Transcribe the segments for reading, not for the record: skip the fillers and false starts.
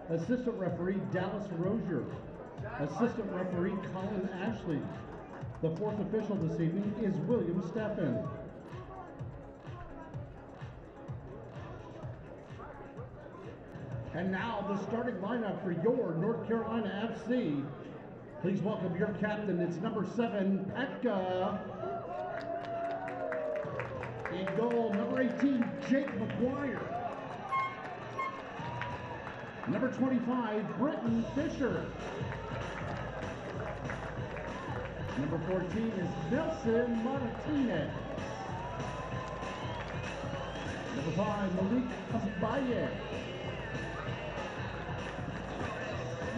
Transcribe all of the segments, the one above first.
Assistant referee Dallas Rozier. Assistant referee Colin Ashley. The fourth official this evening is William Steffen. And now the starting lineup for your North Carolina FC. Please welcome your captain. It's number 7, Pekka. In goal, number 18, Jake Maguire. Number 25, Britton Fisher. Number 14 is Nelson Martinez. Number 5, Malik Abaye.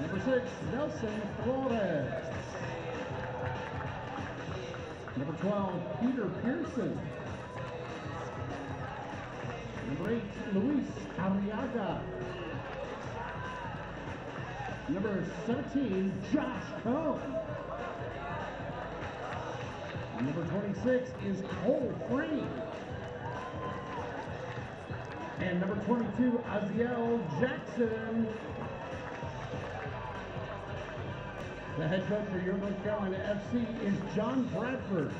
Number 6, Nelson Flores. Number 12, Peter Pearson. Number 8, Luis Arriaga. Number 17, Josh Cohn. Number 26 is Cole Free. And number 22, Aziel Jackson. The head coach for your North Carolina FC is John Bradford.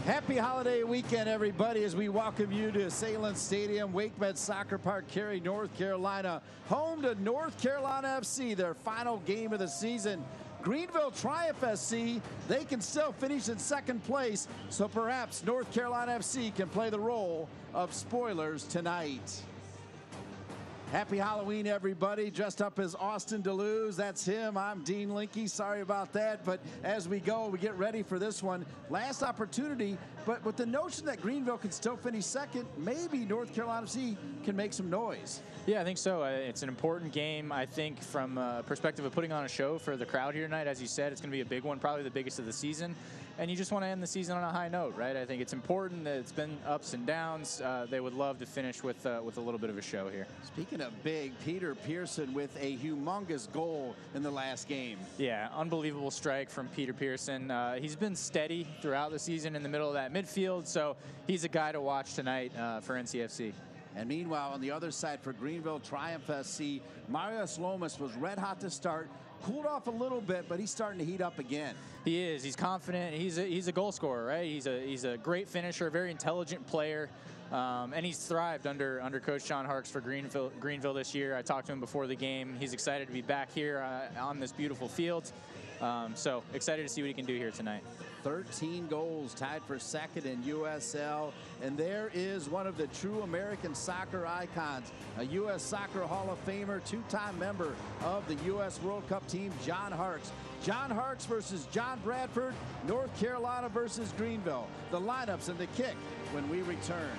Happy holiday weekend, everybody, as we welcome you to Salem Stadium, WakeMed Soccer Park, Cary, North Carolina, home to North Carolina FC, their final game of the season. Greenville Triumph SC, they can still finish in second place, so perhaps North Carolina FC can play the role of spoilers tonight. Happy Halloween, everybody. Dressed up as Austin Deleuze. That's him. I'm Dean Linke. Sorry about that. But as we go, we get ready for this one. Last opportunity, but with the notion that Greenville can still finish second, maybe North Carolina FC can make some noise. Yeah, I think so. It's an important game, I think, from a perspective of putting on a show for the crowd here tonight. As you said, it's going to be a big one, probably the biggest of the season. And you just want to end the season on a high note, right? I think it's important that it's been ups and downs. They would love to finish with a little bit of a show here. Speaking of big, Peter Pearson with a humongous goal in the last game. Yeah, unbelievable strike from Peter Pearson. He's been steady throughout the season in the middle of that midfield, so he's a guy to watch tonight for NCFC. And meanwhile, on the other side for Greenville Triumph SC, Marius Lomas was red hot to start, cooled off a little bit, but he's starting to heat up again. He is. He's confident. He's a goal scorer, right? He's a great finisher, a very intelligent player, and he's thrived under Coach John Harkes for Greenville this year. I talked to him before the game. He's excited to be back here on this beautiful field. So excited to see what he can do here tonight. 13 goals, tied for second in USL. And there is one of the true American soccer icons, a U.S. Soccer Hall of Famer, two-time member of the U.S. World Cup team, John Harkes. John Harkes versus John Bradford, North Carolina versus Greenville. The lineups and the kick when we return.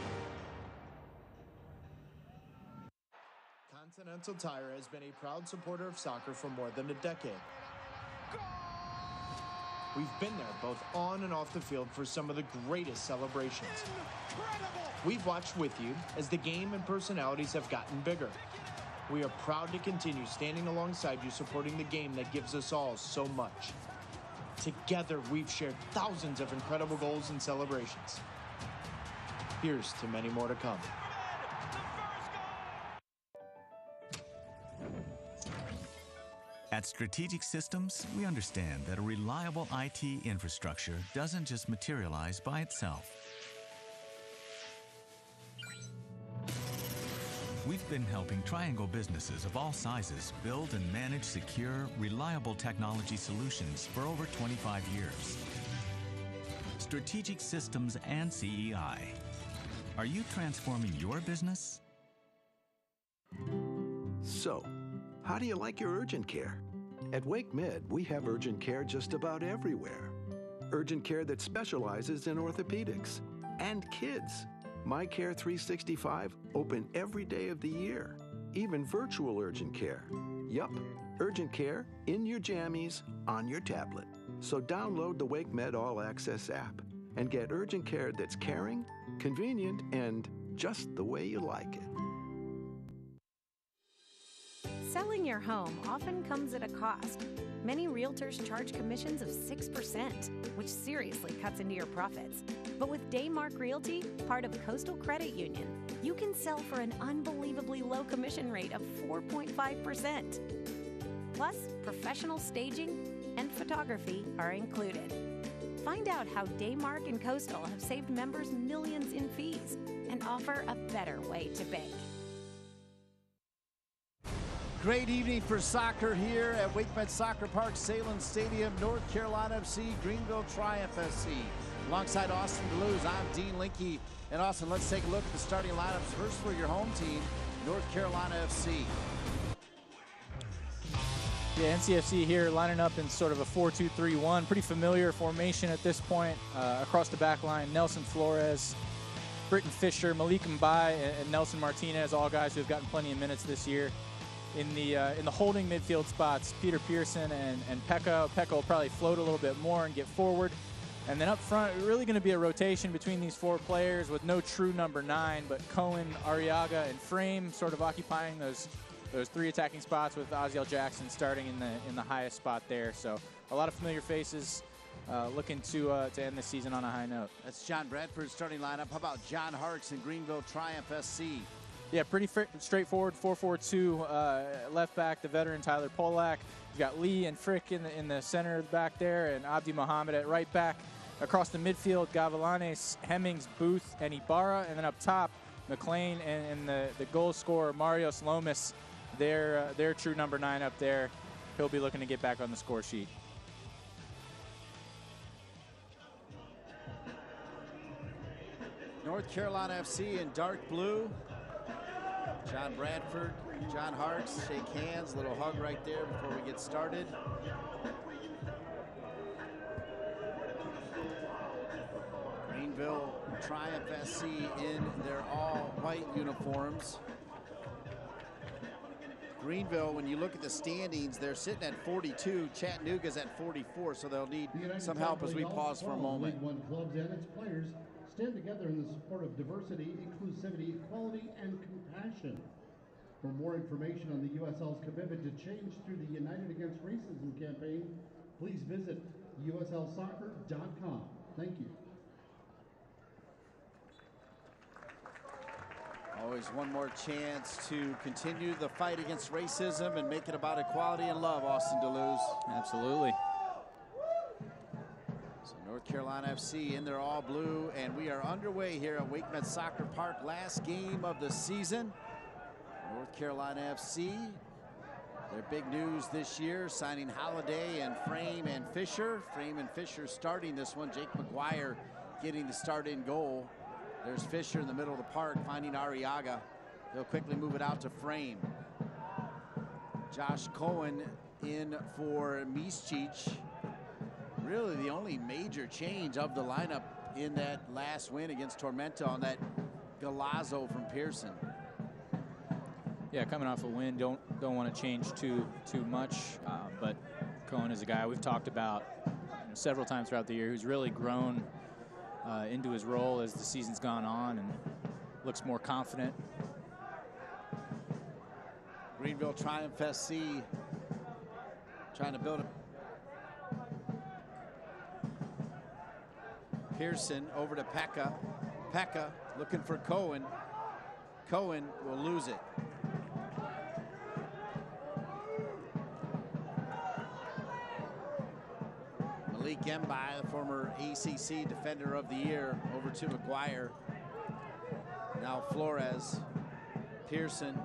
Continental Tire has been a proud supporter of soccer for more than a decade. We've been there both on and off the field for some of the greatest celebrations. Incredible! We've watched with you as the game and personalities have gotten bigger. We are proud to continue standing alongside you, supporting the game that gives us all so much. Together, we've shared thousands of incredible goals and celebrations. Here's to many more to come. At Strategic Systems, we understand that a reliable IT infrastructure doesn't just materialize by itself. We've been helping Triangle businesses of all sizes build and manage secure, reliable technology solutions for over 25 years. Strategic Systems and CEI. Are you transforming your business? So, how do you like your urgent care? At WakeMed, we have urgent care just about everywhere. Urgent care that specializes in orthopedics and kids. My Care 365, open every day of the year. Even virtual urgent care. Yup, urgent care in your jammies, on your tablet. So download the WakeMed All Access app and get urgent care that's caring, convenient, and just the way you like it. Selling your home often comes at a cost. Many realtors charge commissions of 6%, which seriously cuts into your profits. But with Daymark Realty, part of Coastal Credit Union, you can sell for an unbelievably low commission rate of 4.5%. Plus, professional staging and photography are included. Find out how Daymark and Coastal have saved members millions in fees and offer a better way to bank. Great evening for soccer here at WakeMed Soccer Park, Salem Stadium, North Carolina FC, Greenville Triumph SC. Alongside Austin Deleuze, I'm Dean Linke. And Austin, let's take a look at the starting lineups. First for your home team, North Carolina FC. Yeah, NCFC here lining up in sort of a 4-2-3-1. Pretty familiar formation at this point. Across the back line, Nelson Flores, Britton Fisher, Malik Mbai, and Nelson Martinez, all guys who have gotten plenty of minutes this year. In the holding midfield spots, Peter Pearson and Pekka. Pekka will probably float a little bit more and get forward. And then up front, really going to be a rotation between these four players with no true number 9, but Cohen, Arriaga, and Frame sort of occupying those three attacking spots, with Ozziel Jackson starting in the highest spot there. So a lot of familiar faces looking to end the season on a high note. That's John Bradford's starting lineup. How about John Harkes and Greenville Triumph SC? Yeah, pretty straightforward 4-4-2. Left back, the veteran Tyler Polak. You've got Lee and Frick in the center back there, and Abdi Mohammed at right back. Across the midfield, Gavilanes, Hemmings, Booth, and Ibarra. And then up top, McLean and the goal scorer, Marios Lomas, their true number 9 up there. He'll be looking to get back on the score sheet. North Carolina FC in dark blue. John Bradford, John Harks shake hands. Little hug right there before we get started. Greenville Triumph SC in their all-white uniforms. Greenville, when you look at the standings, they're sitting at 42. Chattanooga's at 44, so they'll need some help as we pause for a moment. League One clubs and its players stand together in the support of diversity, inclusivity, equality, and compassion. For more information on the USL's commitment to change through the United Against Racism campaign, please visit uslsoccer.com. Thank you. Always one more chance to continue the fight against racism and make it about equality and love, Austin Deleuze. Absolutely. So North Carolina FC in their all blue, and we are underway here at WakeMed Soccer Park. Last game of the season. North Carolina FC, their big news this year, signing Holiday and Frame and Fisher. Frame and Fisher starting this one. Jake Maguire getting the start in goal. There's Fisher in the middle of the park finding Arriaga. He'll quickly move it out to Frame. Josh Cohen in for Miscic. Really the only major change of the lineup in that last win against Tormenta on that Galazzo from Pearson. Yeah, coming off a win, don't want to change too much, but Cohen is a guy we've talked about several times throughout the year who's really grown into his role as the season's gone on and looks more confident. Greenville Triumph SC trying to build a Pearson over to Pekka. Pekka looking for Cohen. Cohen will lose it. Malik Mbai, the former ACC Defender of the Year, over to Maguire. Now Flores, Pearson.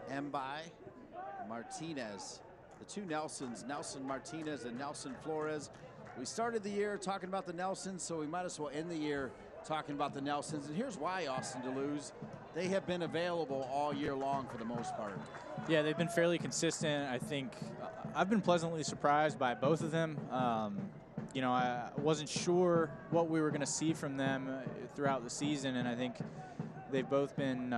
Mbai, Martinez. The two Nelsons, Nelson Martinez and Nelson Flores. We started the year talking about the Nelsons, so we might as well end the year talking about the Nelsons. And here's why, Austin Deleuze. They have been available all year long for the most part. Yeah, they've been fairly consistent. I think I've been pleasantly surprised by both of them. You know, I wasn't sure what we were going to see from them throughout the season, and I think they've both been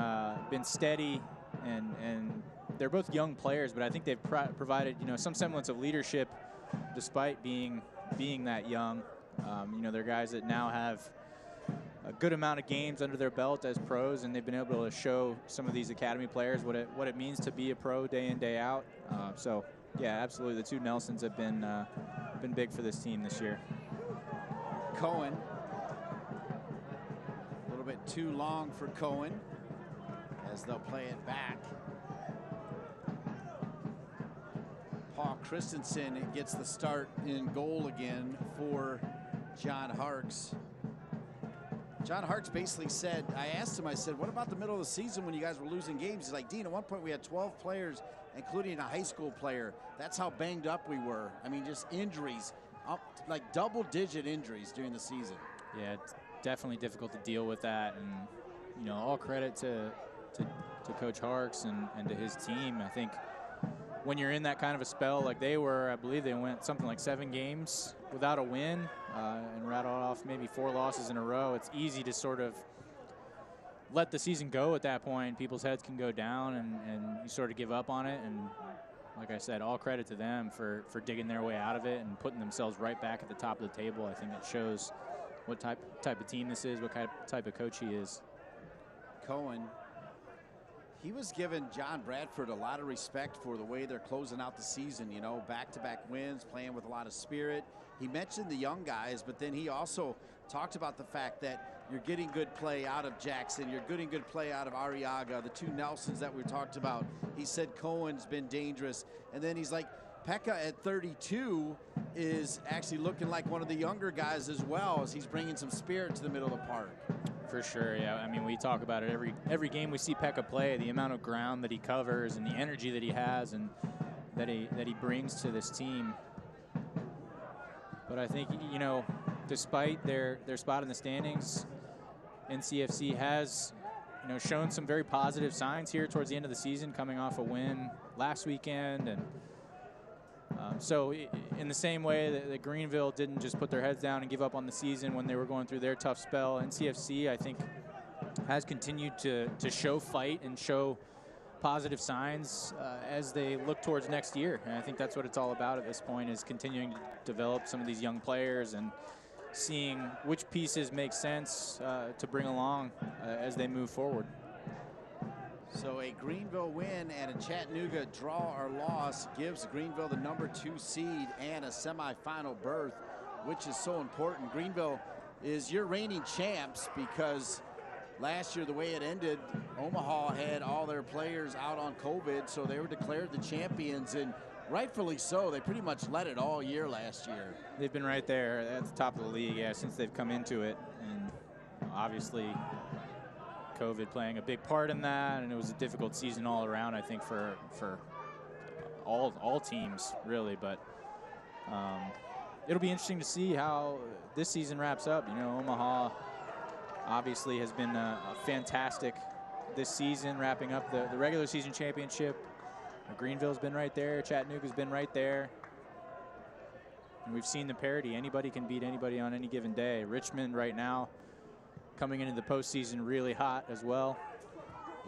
steady, and they're both young players, but I think they've provided, you know, some semblance of leadership despite being that young. You know, they're guys that now have a good amount of games under their belt as pros, and they've been able to show some of these academy players what it means to be a pro day in, day out. So yeah, absolutely, the two Nelsons have been big for this team this year. Cohen, a little bit too long for Cohen as they'll play it back. Paul Christensen gets the start in goal again for John Harks. John Harks basically said, I asked him, I said, what about the middle of the season when you guys were losing games? He's like, Dean, at one point we had 12 players, including a high school player. That's how banged up we were. I mean, just injuries, up like double-digit injuries during the season. Yeah, it's definitely difficult to deal with that. And, you know, all credit to Coach Harks and to his team. I think when you're in that kind of a spell like they were, I believe they went something like 7 games without a win and rattled off maybe 4 losses in a row. It's easy to sort of let the season go at that point. People's heads can go down and you sort of give up on it. And like I said, all credit to them for digging their way out of it and putting themselves right back at the top of the table. I think it shows what type of team this is, what type of coach he is. Cohen, he was giving John Bradford a lot of respect for the way they're closing out the season, you know, back-to-back wins, playing with a lot of spirit. He mentioned the young guys, but then he also talked about the fact that You're getting good play out of Jackson. You're getting good play out of Arriaga, the two Nelsons that we talked about. He said Cohen's been dangerous. And then he's like, Pekka at 32 is actually looking like one of the younger guys as well, as he's bringing some spirit to the middle of the park. For sure, yeah. I mean, we talk about it every game we see Pekka play, the amount of ground that he covers and the energy that he has and that he brings to this team. But I think, you know, despite their spot in the standings, NCFC has, you know, shown some very positive signs here towards the end of the season, coming off a win last weekend. And so in the same way that Greenville didn't just put their heads down and give up on the season when they were going through their tough spell, NCFC, I think, has continued to show fight and show positive signs as they look towards next year. And I think that's what it's all about at this point, is continuing to develop some of these young players and seeing which pieces make sense to bring along as they move forward. So a Greenville win and a Chattanooga draw or loss gives Greenville the #2 seed and a semifinal berth, which is so important. Greenville is your reigning champs because last year, the way it ended, Omaha had all their players out on COVID, so they were declared the champions, and rightfully so. They pretty much led it all year last year. They've been right there at the top of the league, yeah, since they've come into it. And obviously, COVID playing a big part in that, and it was a difficult season all around, I think, for all teams, really. But it'll be interesting to see how this season wraps up. You know, Omaha obviously has been fantastic this season, wrapping up the regular season championship. Greenville's been right there. Chattanooga's been right there. And we've seen the parity. Anybody can beat anybody on any given day. Richmond right now coming into the postseason really hot as well.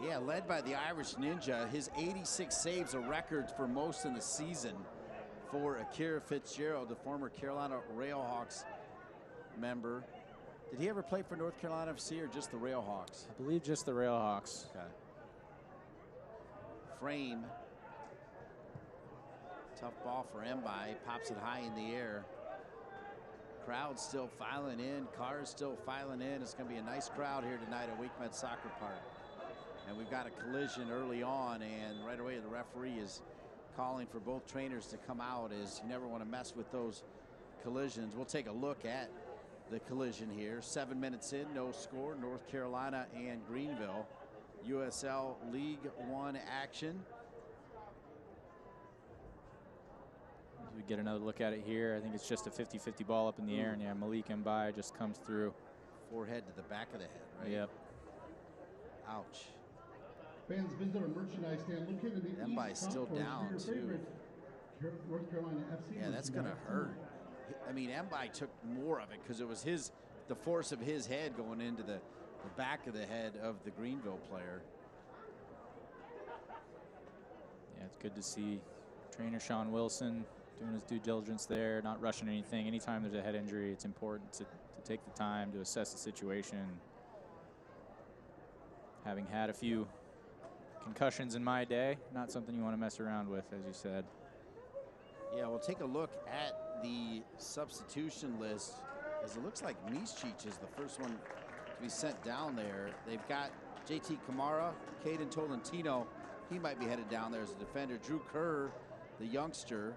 Yeah, led by the Irish Ninja. His 86 saves, a record for most in the season for Akira Fitzgerald, the former Carolina Railhawks member. Did he ever play for North Carolina FC or just the Railhawks? I believe just the Railhawks. Okay. Frame. Tough ball for Mbai. Pops it high in the air. Crowd still filing in. Cars still filing in. It's going to be a nice crowd here tonight at WakeMed Soccer Park. And we've got a collision early on, and right away the referee is calling for both trainers to come out, as you never want to mess with those collisions. We'll take a look at the collision here. 7 minutes in, no score. North Carolina and Greenville. USL League One action. As we get another look at it here, I think it's just a 50-50 ball up in the air, and yeah, Malik Mbai just comes through. Forehead to the back of the head, right? Yep. Ouch. Fans visit our merchandise stand located in the Mbai's still down, too. North Carolina FC. Yeah, that's going to hurt. I mean, Mbai took more of it because it was the force of his head going into the back of the head of the Greenville player. Yeah, it's good to see trainer Sean Wilson doing his due diligence there, not rushing anything. Anytime there's a head injury, it's important to take the time to assess the situation. Having had a few concussions in my day, not something you want to mess around with, as you said. Yeah, we'll take a look at the substitution list, as it looks like Mischic is the first one to be sent down there. They've got JT Kamara, Caden Tolentino. He might be headed down there as a defender. Drew Kerr, the youngster.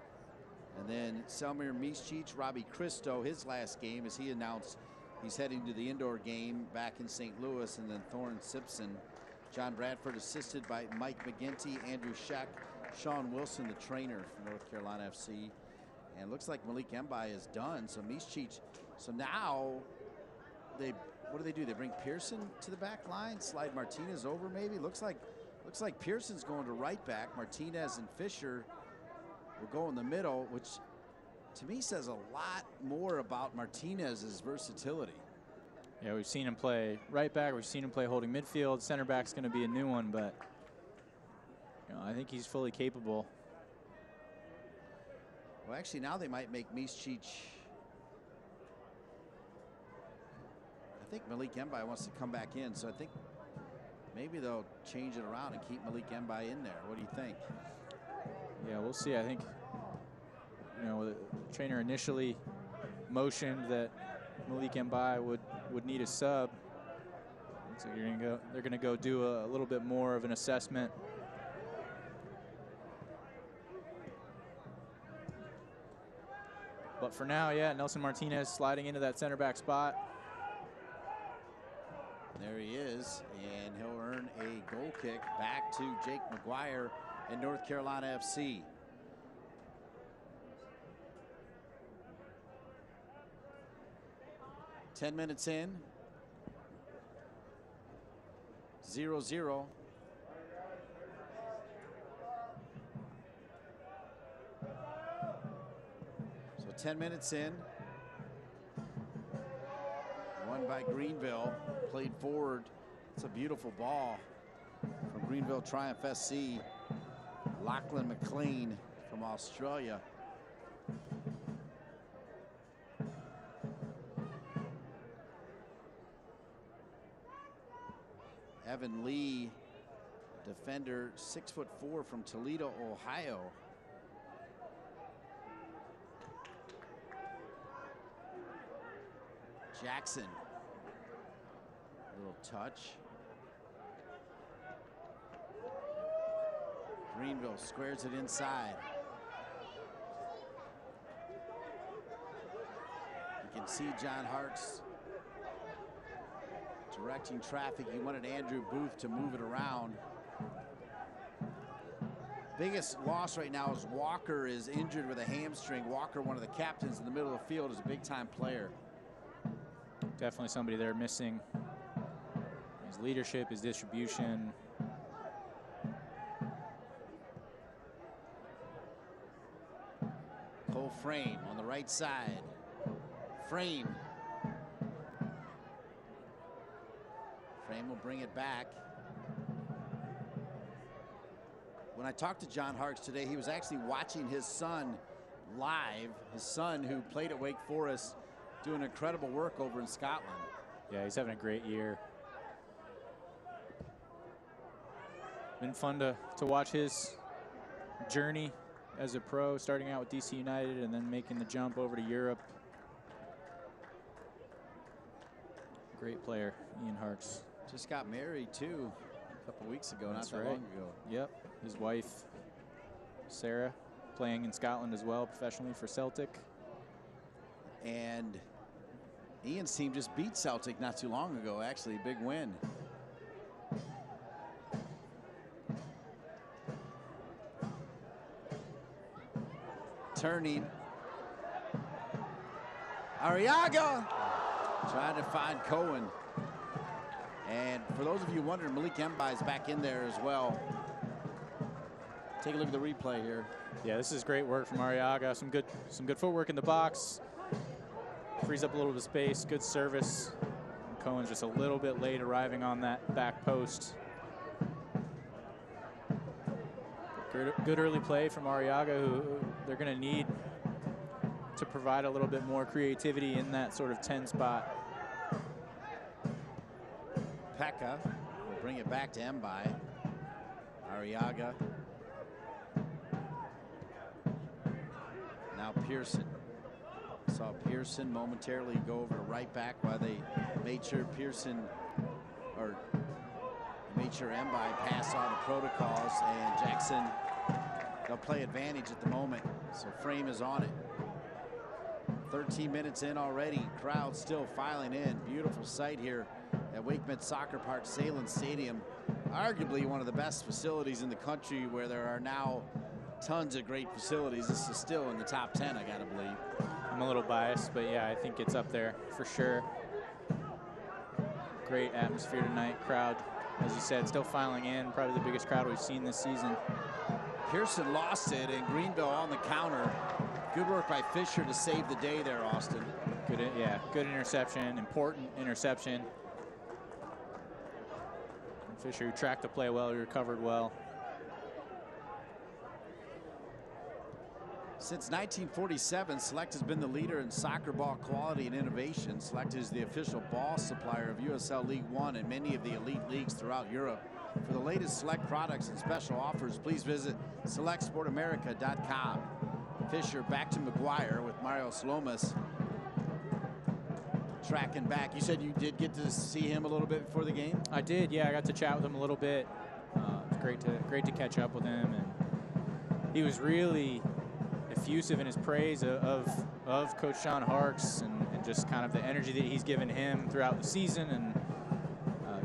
And then Selmir Mischic, Robbie Christo, his last game, as he announced he's heading to the indoor game back in St. Louis. And then Thorne Simpson. John Bradford assisted by Mike McGinty, Andrew Scheck, Sean Wilson, the trainer for North Carolina FC. And looks like Malik Mbai is done. So Mischic. So now what do? They bring Pearson to the back line, slide Martinez over maybe. Looks like Pearson's going to right back. Martinez and Fisher will go in the middle, which to me says a lot more about Martinez's versatility. Yeah, we've seen him play right back. We've seen him play holding midfield. Center back's going to be a new one, but you know, I think he's fully capable. Well, actually, now they might make Mischic. I think Malik Mbai wants to come back in, so I think maybe they'll change it around and keep Malik Mbai in there. What do you think? Yeah, we'll see. I think, you know, the trainer initially motioned that Malik Mbai would need a sub. So they're gonna go do a little bit more of an assessment. But for now, yeah, Nelson Martinez sliding into that center back spot. There he is, and he'll earn a goal kick back to Jake Maguire in North Carolina FC. Ten minutes in, 0-0. So 10 minutes in. Won by Greenville, played forward. It's a beautiful ball from Greenville Triumph SC. Lachlan McLean from Australia. Evan Lee, defender, 6'4" from Toledo, Ohio. Jackson, little touch. Greenville squares it inside. You can see John Hart's directing traffic. He wanted Andrew Booth to move it around. Biggest loss right now is Walker is injured with a hamstring. Walker, one of the captains in the middle of the field, is a big-time player. Definitely somebody they're missing. His leadership, his distribution. Cole Frame on the right side. Frame will bring it back. When I talked to John Harks today, he was actually watching his son live. His son, who played at Wake Forest, doing incredible work over in Scotland. Yeah, he's having a great year. Been fun to watch his journey as a pro, starting out with DC United and then making the jump over to Europe. Great player, Ian Harks. Just got married too a couple weeks ago, That's not that right. long ago. Yep, his wife, Sarah, playing in Scotland as well, professionally for Celtic. And Ian's team just beat Celtic not too long ago, actually, big win. Turning. Arriaga trying to find Cohen. And for those of you wondering, Malik Mbai is back in there as well. Take a look at the replay here. Yeah, this is great work from Arriaga. Some good footwork in the box. Frees up a little bit of space, good service. And Cohen's just a little bit late arriving on that back post. Good early play from Arriaga, who they're going to need to provide a little bit more creativity in that sort of 10 spot. Pekka will bring it back to Mbai. Arriaga. Now Pearson. Saw Pearson momentarily go over to right back while they made sure Mbai passed all the protocols, and Jackson, they'll play advantage at the moment. So Frame is on it. 13 minutes in already. Crowd still filing in. Beautiful sight here at WakeMed Soccer Park, Salem Stadium. Arguably one of the best facilities in the country, where there are now tons of great facilities. This is still in the top 10, I gotta believe. I'm a little biased, but yeah, I think it's up there for sure. Great atmosphere tonight. Crowd, as you said, still filing in. Probably the biggest crowd we've seen this season. Pearson lost it, and Greenville on the counter. Good work by Fisher to save the day there, Austin. Good interception, important interception. And Fisher, who tracked the play well, he recovered well. Since 1947, Select has been the leader in soccer ball quality and innovation. Select is the official ball supplier of USL League One and many of the elite leagues throughout Europe. For the latest Select products and special offers, please visit selectsportamerica.com. Fisher back to Maguire with Mario Slomas. tracking back. You said you did get to see him a little bit before the game? I did, yeah. I got to chat with him a little bit. It was great to catch up with him, and he was really effusive in his praise of Coach Sean Harks and just kind of the energy that he's given him throughout the season. And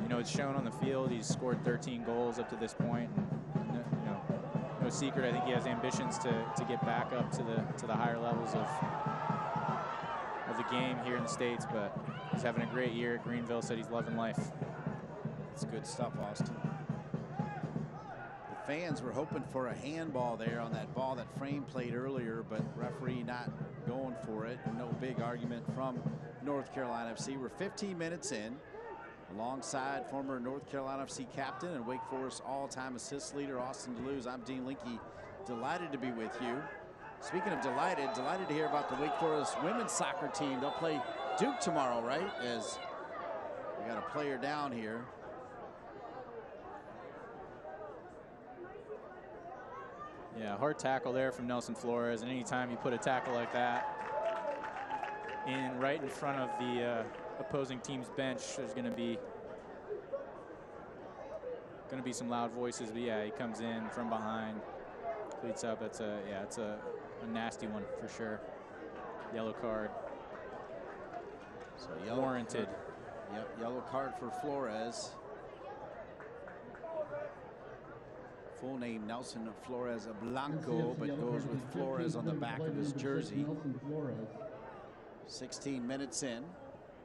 you know, it's shown on the field. He's scored 13 goals up to this point, and you know, no secret. I think he has ambitions to get back up to the higher levels of the game here in the States. But he's having a great year at Greenville. Said he's loving life. It's good stuff, Austin. The fans were hoping for a handball there on that ball that Frame played earlier, but referee not going for it. No big argument from North Carolina FC. We're 15 minutes in. Alongside former North Carolina FC captain and Wake Forest all-time assist leader Austin Deleuze, I'm Dean Linke. Delighted to be with you. Speaking of delighted to hear about the Wake Forest women's soccer team. They'll play Duke tomorrow, right? As we got a player down here. Yeah, hard tackle there from Nelson Flores. And anytime you put a tackle like that right in front of the opposing team's bench, there's going to be some loud voices. But yeah, he comes in from behind, cleats up. It's a nasty one for sure. Yellow card. So yellow warranted. Yep, yellow card for Flores. Full name Nelson Flores Blanco, but goes with Flores on the back of his jersey. 16 minutes in.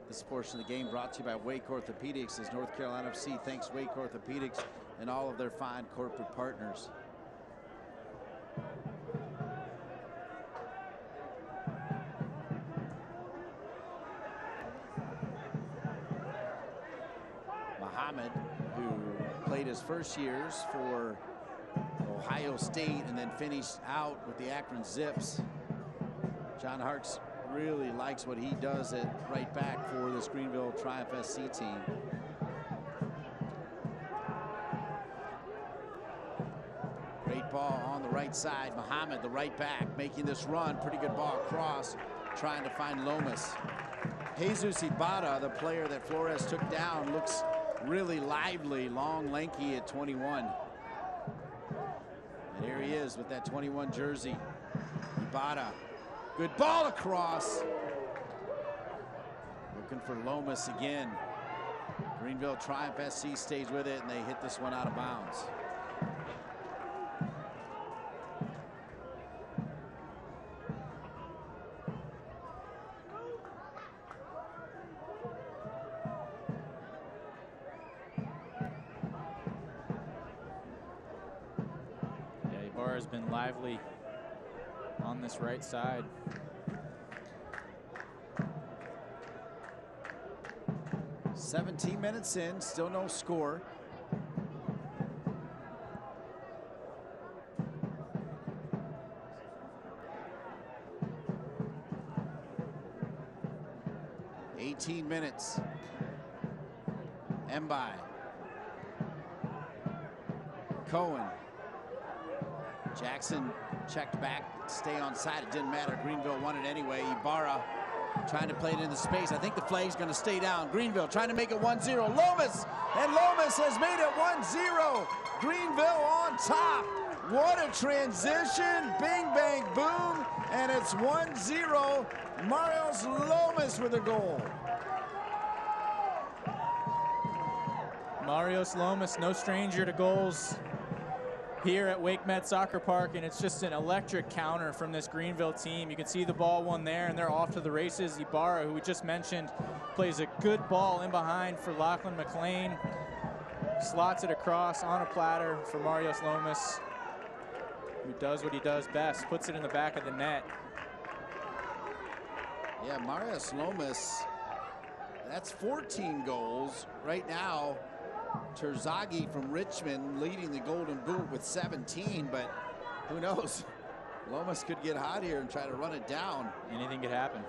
This portion of the game brought to you by Wake Orthopedics, as North Carolina FC thanks Wake Orthopedics and all of their fine corporate partners. Muhammad, who played his first years for Ohio State and then finished out with the Akron Zips. John Harks really likes what he does at right back for this Greenville Triumph SC team. Great ball on the right side. Muhammad, the right back, making this run. Pretty good ball across, trying to find Lomas. Jesus Ibarra, the player that Flores took down, looks really lively, long, lanky at 21. And here he is with that 21 jersey. Ibarra. Good ball across. Looking for Lomas again. Greenville Triumph SC stays with it, and they hit this one out of bounds. Yeah, Ibarra's been lively on this right side. "17 minutes in, still no score. "18 minutes. Mbai. Cohen. Jackson checked back, stay on side. It didn't matter. Greenville won it anyway. Ibarra trying to play it into space. I think the flag's going to stay down. Greenville trying to make it 1-0. Lomas, and Lomas has made it 1-0. Greenville on top. What a transition. Bing, bang, boom. And it's 1-0. Marios Lomas with a goal. Marios Lomas, no stranger to goals here at Wake Med Soccer Park, and it's just an electric counter from this Greenville team. You can see the ball won there, and they're off to the races. Ibarra, who we just mentioned, plays a good ball in behind for Lachlan McLean. Slots it across on a platter for Marios Lomas, who does what he does best, puts it in the back of the net. Yeah, Marios Lomas, that's 14 goals. Right now, Terzaghi from Richmond leading the Golden Boot with 17, but who knows? Lomas could get hot here and try to run it down. Anything could happen.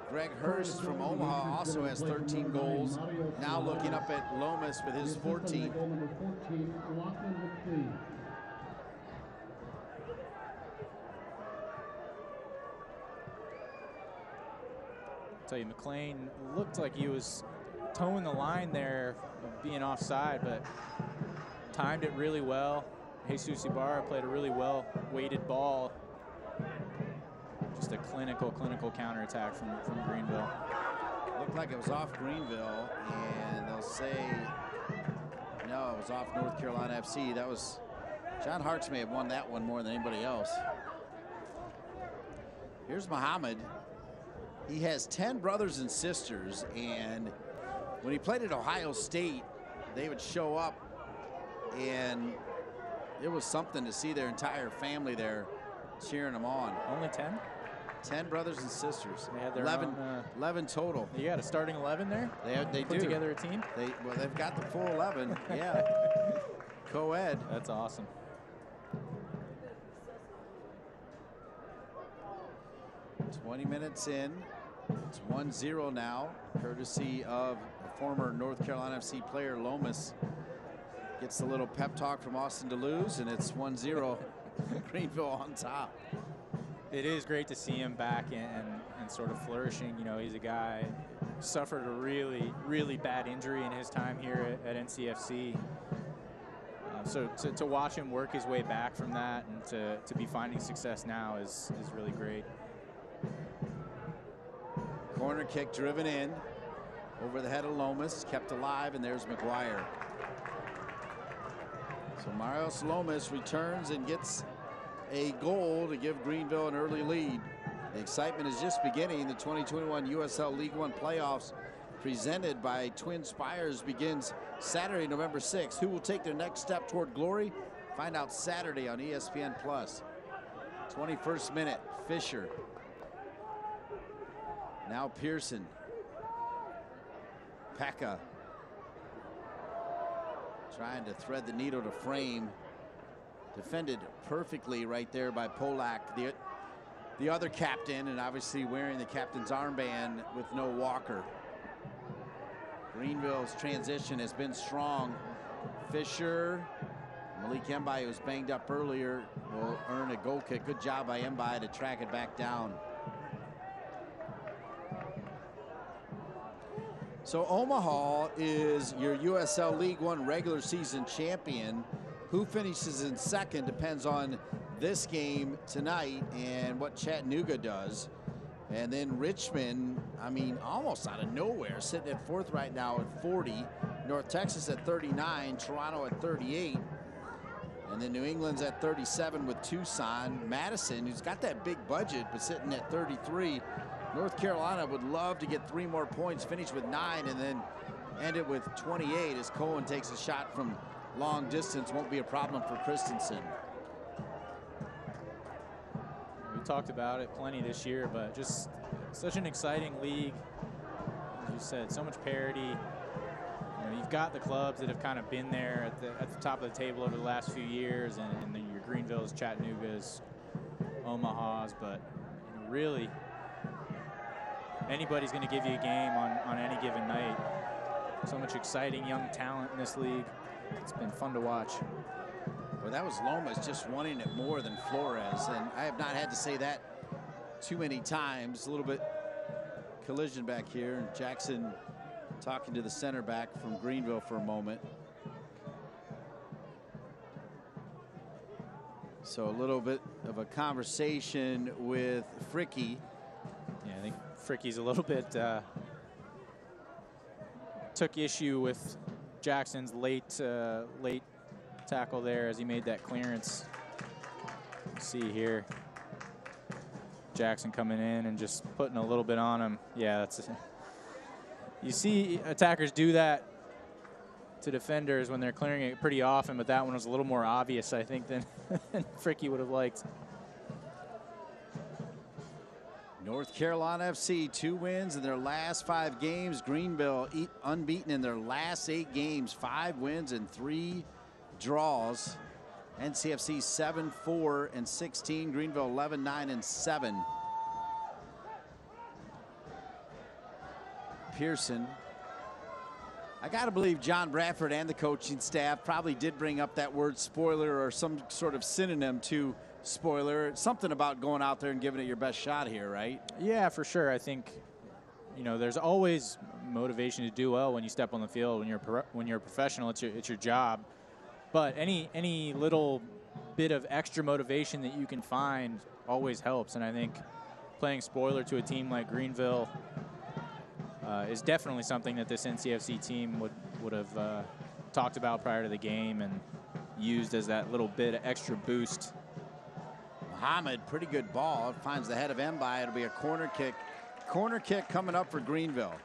Greg Hurst from Omaha also has 13 goals. Now looking up at Lomas with his 14. tell you, McLean looked like he was towing the line there of being offside, but timed it really well. Jesus Ibarra played a really well-weighted ball. Just a clinical counterattack from Greenville. Looked like it was off Greenville, and they'll say, no, it was off North Carolina FC. That was, John Hartz may have won that one more than anybody else. Here's Muhammad. He has 10 brothers and sisters, and when he played at Ohio State, they would show up, and it was something to see their entire family there cheering him on. Only 10? 10 brothers and sisters. They had their 11 total. You got a starting 11 there? They put do. Together a team? Well, they've got the full 11. Yeah. Co-ed. That's awesome. "20 minutes in. It's 1-0 now, courtesy of a former North Carolina FC player, Lomas. Gets a little pep talk from Austin Deleuze, and it's 1-0. Greenville on top. It is great to see him back and sort of flourishing. You know, he's a guy suffered a really bad injury in his time here at NCFC. So to watch him work his way back from that and to be finding success now is really great. Corner kick driven in over the head of Lomas, kept alive, and there's Maguire. So Marios Lomas returns and gets a goal to give Greenville an early lead. The excitement is just beginning. The 2021 USL League One playoffs presented by Twin Spires begins Saturday, November 6th. Who will take their next step toward glory? Find out Saturday on ESPN+. 21st minute, Fisher. Now Pearson. Pekka. Trying to thread the needle to frame. Defended perfectly right there by Polak, the other captain, and obviously wearing the captain's armband with no Walker. Greenville's transition has been strong. Fisher, Malik Mbaye, who was banged up earlier, will earn a goal kick. Good job by Mbaye to track it back down. So Omaha is your USL League One regular season champion. Who finishes in second depends on this game tonight and what Chattanooga does. And then Richmond, I mean, almost out of nowhere, sitting at fourth right now at 40. North Texas at 39, Toronto at 38. And then New England's at 37 with Tucson. Madison, who's got that big budget, but sitting at 33. North Carolina would love to get 3 more points, finish with 9, and then end it with 28 as Cohen takes a shot from long distance. Won't be a problem for Christensen. We talked about it plenty this year, but just such an exciting league. As you said, so much parity. You know, you've got the clubs that have kind of been there at the top of the table over the last few years, and then your Greenvilles, Chattanoogas, Omahas, but you know, really anybody's going to give you a game on any given night. So much exciting young talent in this league. It's been fun to watch. Well, that was Lomas just wanting it more than Flores, and I have not had to say that too many times. A little bit collision back here, and Jackson talking to the center back from Greenville for a moment. So a little bit of a conversation with Fricky. Yeah, I think Fricky's a little bit took issue with Jackson's late tackle there as he made that clearance. See here, Jackson coming in and just putting a little bit on him. Yeah, that's you see attackers do that to defenders when they're clearing it pretty often, but that one was a little more obvious, I think, than Fricky would have liked. North Carolina FC, 2 wins in their last 5 games. Greenville unbeaten in their last 8 games, 5 wins and 3 draws. NCFC 7-4-16. Greenville 11-9-7. Pearson. I got to believe John Bradford and the coaching staff probably did bring up that word spoiler or some sort of synonym to spoiler. Something about going out there and giving it your best shot here, right? Yeah, for sure. I think, you know, there's always motivation to do well when you step on the field. When you're a professional, it's your job. But any little bit of extra motivation that you can find always helps. And I think playing spoiler to a team like Greenville is definitely something that this NCFC team would have talked about prior to the game and used as that little bit of extra boost. Muhammad, pretty good ball. Finds the head of Mbai. It'll be a corner kick. Corner kick coming up for Greenville.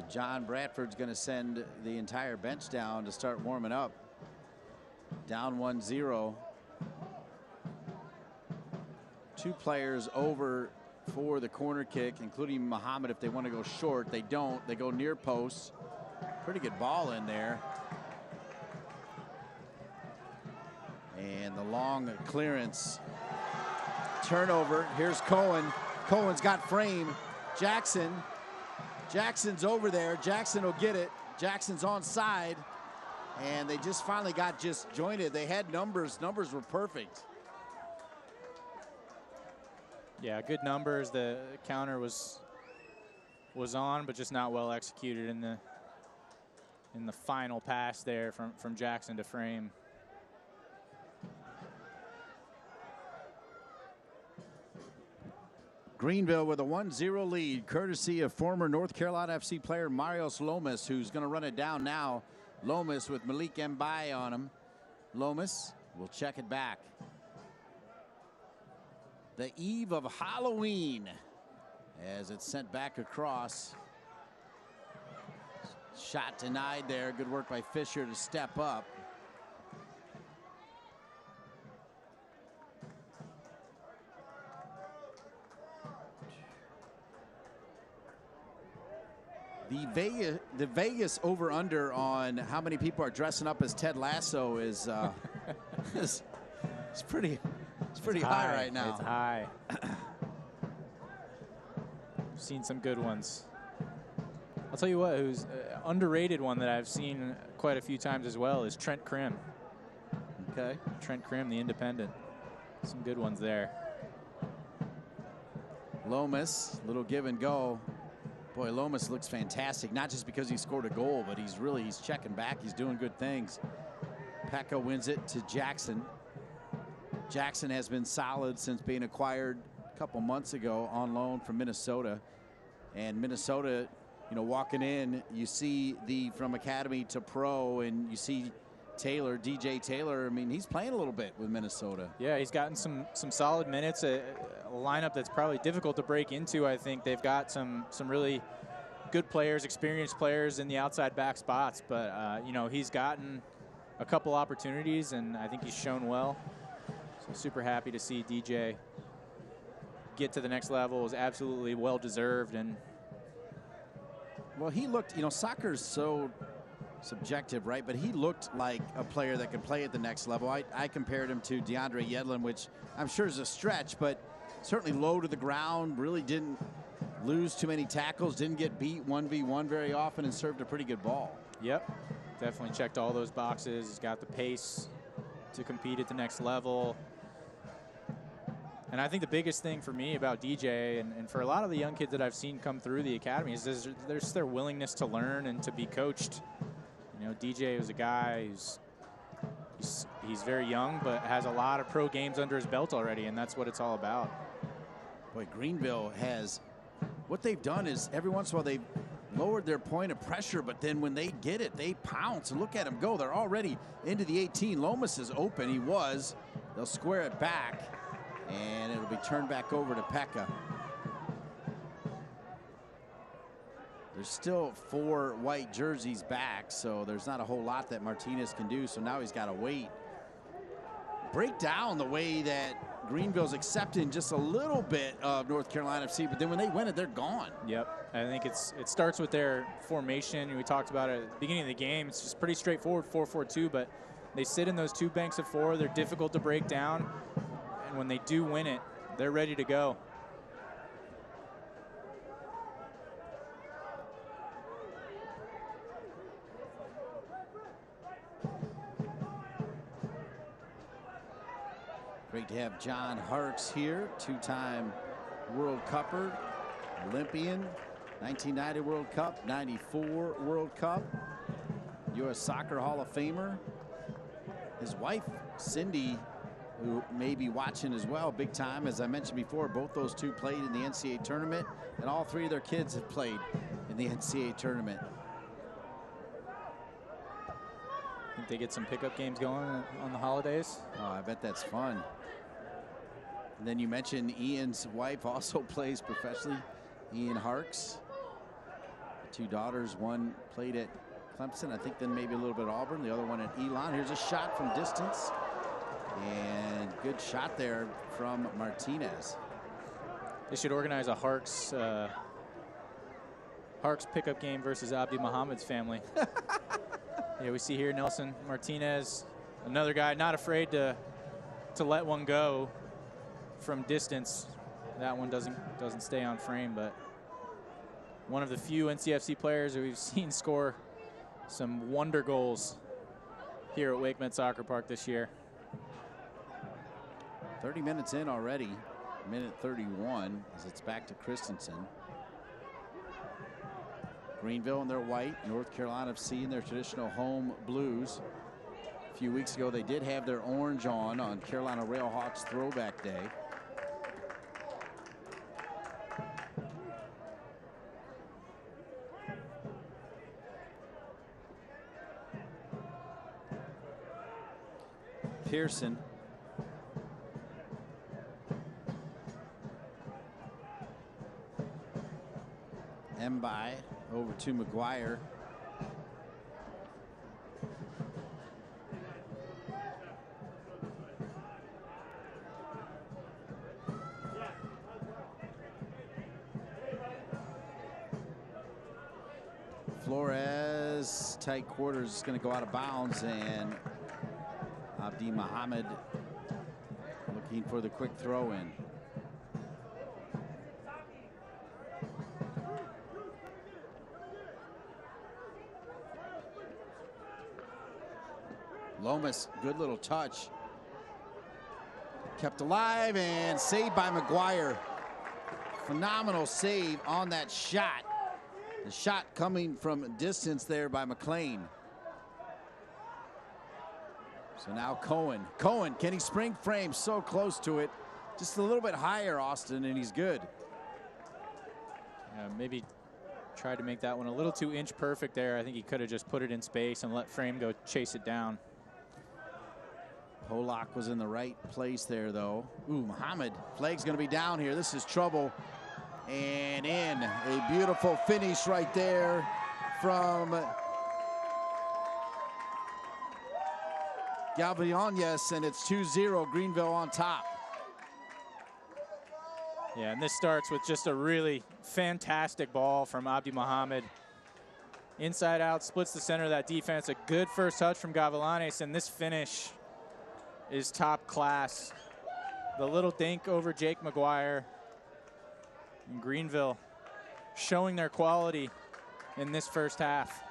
John Bradford's going to send the entire bench down to start warming up. Down 1-0. 2 players over for the corner kick, including Muhammad if they want to go short. They don't. They go near post. Pretty good ball in there. And the long clearance. Turnover. Here's Cohen. Cohen's got frame. Jackson's over there. Jackson will get it. Jackson's onside. And they just finally got disjointed. They had numbers. Numbers were perfect. Yeah, good numbers. The counter was on, but just not well executed in the final pass there from Jackson to frame. Greenville with a 1-0 lead, courtesy of former North Carolina FC player Marios Lomas, who's going to run it down now. Lomas with Malik Mbai on him. Lomas will check it back. The eve of Halloween as it's sent back across. Shot denied there. Good work by Fisher to step up. The Vegas over-under on how many people are dressing up as Ted Lasso is it's pretty high right now. It's high. I've seen some good ones. I'll tell you what, who's underrated one that I've seen quite a few times as well is Trent Krim. Okay. Trent Krim, the independent. Some good ones there. Lomas, little give and go. Boy, Lomas looks fantastic, not just because he scored a goal, but he's checking back. He's doing good things. Pekka wins it to Jackson. Jackson has been solid since being acquired a couple months ago on loan from Minnesota. And Minnesota, you know, walking in, you see from academy to pro, and you see Taylor, DJ Taylor. I mean, he's playing a little bit with Minnesota. Yeah, he's gotten some solid minutes. A lineup that's probably difficult to break into. I think they've got some really good players, experienced players in the outside back spots. But you know, he's gotten a couple opportunities, and I think he's shown well. So super happy to see DJ get to the next level. It was absolutely well deserved. And well, he looked. You know, soccer's so subjective, right? But he looked like a player that could play at the next level. I compared him to DeAndre Yedlin, which I'm sure is a stretch, but certainly low to the ground, really didn't lose too many tackles, didn't get beat 1v1 very often, and served a pretty good ball. Yep, definitely checked all those boxes. He's got the pace to compete at the next level. And I think the biggest thing for me about DJ and for a lot of the young kids that I've seen come through the academy is there's their willingness to learn and to be coached. You know, DJ is a guy he's very young, but has a lot of pro games under his belt already, and that's what it's all about. Boy, Greenville has, what they've done is every once in a while they've lowered their point of pressure, but then when they get it, they pounce. And look at them go. They're already into the 18. Lomas is open. He was. They'll square it back, and it'll be turned back over to Pekka. There's still 4 white jerseys back, so there's not a whole lot that Martinez can do, so now he's got to wait. Break down the way that Greenville's accepting just a little bit of North Carolina FC, but then when they win it, they're gone. Yep, I think it starts with their formation. We talked about it at the beginning of the game. It's just pretty straightforward, 4-4-2, but They sit in those 2 banks of 4. They're difficult to break down. And when they do win it, they're ready to go. Great to have John Harkes here, 2-time World Cupper, Olympian, 1990 World Cup, 94 World Cup, U.S. Soccer Hall of Famer. His wife, Cindy, who may be watching as well, big time. As I mentioned before, both those two played in the NCAA tournament, and all 3 of their kids have played in the NCAA tournament. Think they get some pickup games going on the holidays? Oh, I bet that's fun. And then you mentioned Ian's wife also plays professionally, Ian Harkes. 2 daughters, one played at Clemson, I think then maybe a little bit at Auburn, the other one at Elon. Here's a shot from distance. And good shot there from Martinez. They should organize a Harkes pickup game versus Abdi Muhammad's family. Yeah, we see here Nelson Martinez, another guy not afraid to let one go from distance. That one doesn't stay on frame, but one of the few NCFC players that we've seen score some wonder goals here at Wake Med Soccer Park this year. 30 minutes in already, minute 31 as it's back to Christensen. Greenville in their white, North Carolina FC in their traditional home blues. A few weeks ago they did have their orange on Carolina Railhawks Throwback Day. Pearson. Mbai over to Maguire. Flores, tight quarters, is going to go out of bounds, and Abdi Muhammad looking for the quick throw in. Lomas, good little touch. Kept alive and saved by Maguire. Phenomenal save on that shot. The shot coming from distance there by McLean. So now Cohen. Cohen, can he spring frame? So close to it. Just a little bit higher, Austin, and he's good. Maybe tried to make that one a little too inch perfect there. I think he could have just put it in space and let frame go chase it down. Polak was in the right place there, though. Ooh, Muhammad. Flag's going to be down here. This is trouble. And in. A beautiful finish right there from Galvianes, and it's 2-0, Greenville on top. Yeah, and this starts with just a really fantastic ball from Abdi Muhammad. Inside out, splits the center of that defense. A good first touch from Gavilanes, and this finish is top class. The little dink over Jake Maguire. And Greenville showing their quality in this first half.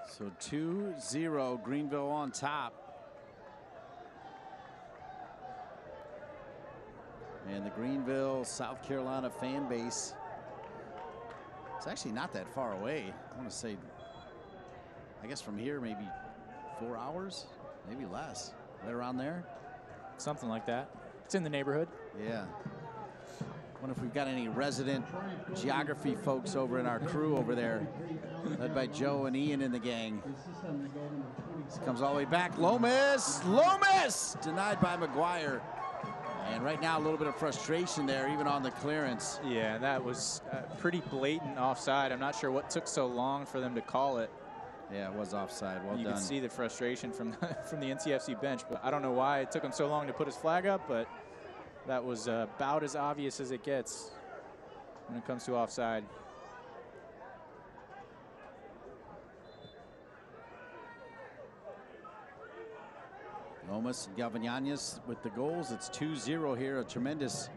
So 2-0, Greenville on top. And the Greenville, South Carolina fan base, it's actually not that far away. I want to say, I guess from here, maybe 4 hours, maybe less. Right around there. Something like that. It's in the neighborhood. Yeah. Wonder if we've got any resident geography folks over in our crew over there, led by Joe and Ian in the gang. This comes all the way back. Lomas! Lomas! Denied by Maguire. And right now, a little bit of frustration there, even on the clearance. Yeah, that was pretty blatant offside. I'm not sure what took so long for them to call it. Yeah, it was offside. Well done. You can see the frustration from the NCFC bench, but I don't know why it took him so long to put his flag up, but that was about as obvious as it gets when it comes to offside. 2 Lomas and Galvanianes with the goals. It's 2-0 here. A tremendous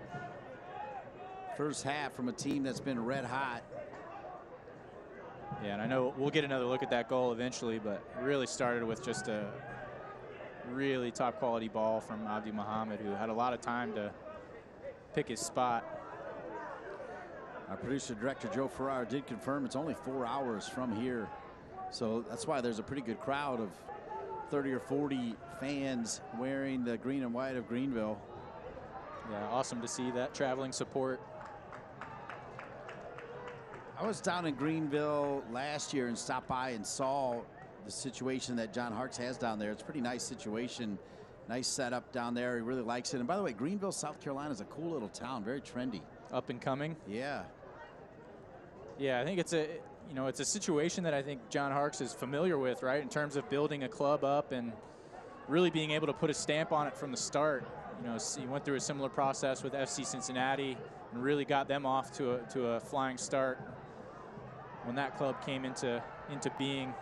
first half from a team that's been red hot. Yeah, and I know we'll get another look at that goal eventually, but it really started with just a really top quality ball from Abdi Mohammed, who had a lot of time to pick his spot. Our producer director Joe Farrar did confirm it's only 4 hours from here, so that's why there's a pretty good crowd of 30 or 40 fans wearing the green and white of Greenville. Yeah, awesome to see that traveling support. I was down in Greenville last year and stopped by and saw the situation that John Harkes has down there. It's a pretty nice situation, nice setup down there. He really likes it. And by the way, Greenville, South Carolina is a cool little town, very trendy. Up and coming. Yeah. Yeah, I think it's a, you know, it's a situation that I think John Harkes is familiar with, right, in terms of building a club up and really being able to put a stamp on it from the start. You know, he went through a similar process with FC Cincinnati and really got them off to a flying start when that club came into being.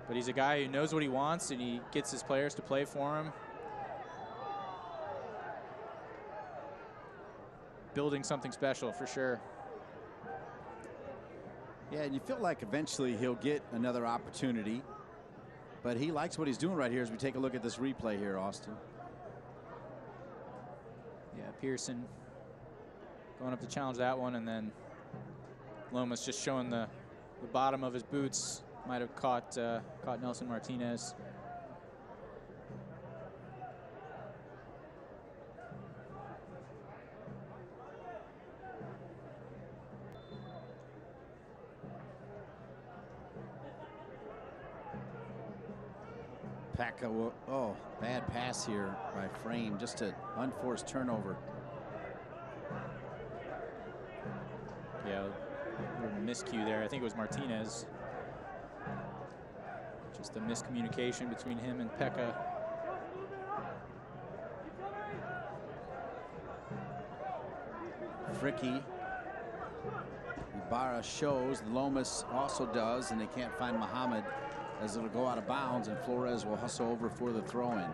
But he's a guy who knows what he wants, and he gets his players to play for him. Building something special for sure. Yeah, and you feel like eventually he'll get another opportunity, but he likes what he's doing right here as we take a look at this replay here, Austin. Yeah, Pearson going up to challenge that one, and then Lomas just showing the bottom of his boots. Might have caught Nelson Martinez. Pekka will, oh, bad pass here by Frame, just an unforced turnover. Yeah, a little miscue there. I think it was Martinez. Just a miscommunication between him and Pekka. Fricky. Ibarra shows, Lomas also does, and they can't find Mohammed as it'll go out of bounds, and Flores will hustle over for the throw-in.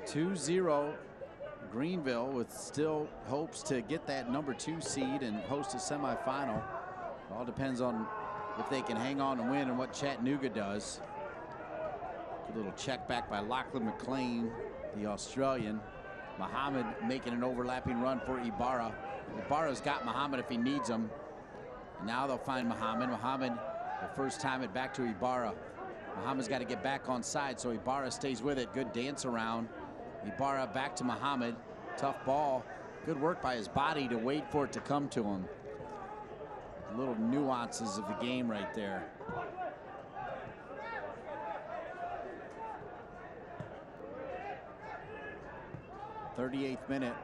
2-0 Greenville, with still hopes to get that #2 seed and host a semifinal. It all depends on if they can hang on and win and what Chattanooga does. Good little check back by Lachlan McLean, the Australian. Mohammed making an overlapping run for Ibarra. Ibarra's got Mohammed if he needs him. And now they'll find Mohammed. Mohammed, the first time it back to Ibarra. Mohammed's got to get back on side, so Ibarra stays with it. Good dance around. Ibarra back to Mohammed. Tough ball. Good work by his body to wait for it to come to him. Little nuances of the game right there. '38th minute.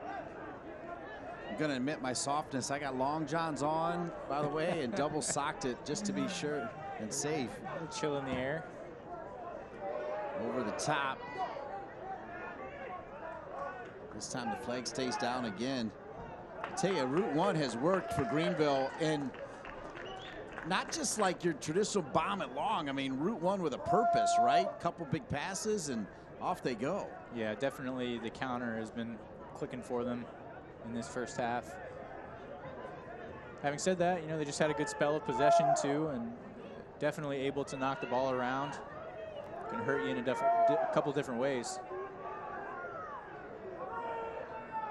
I'm gonna admit my softness. I got long johns on, by the way, and double socked it just to be sure and safe. A little chill in the air. Over the top. This time the flag stays down again. I tell you, Route 1 has worked for Greenville, and not just like your traditional bomb it long. I mean, Route 1 with a purpose, right? Couple big passes and off they go. Yeah, definitely the counter has been clicking for them in this first half. Having said that, you know, they just had a good spell of possession too, and definitely able to knock the ball around. Can hurt you in a couple different ways.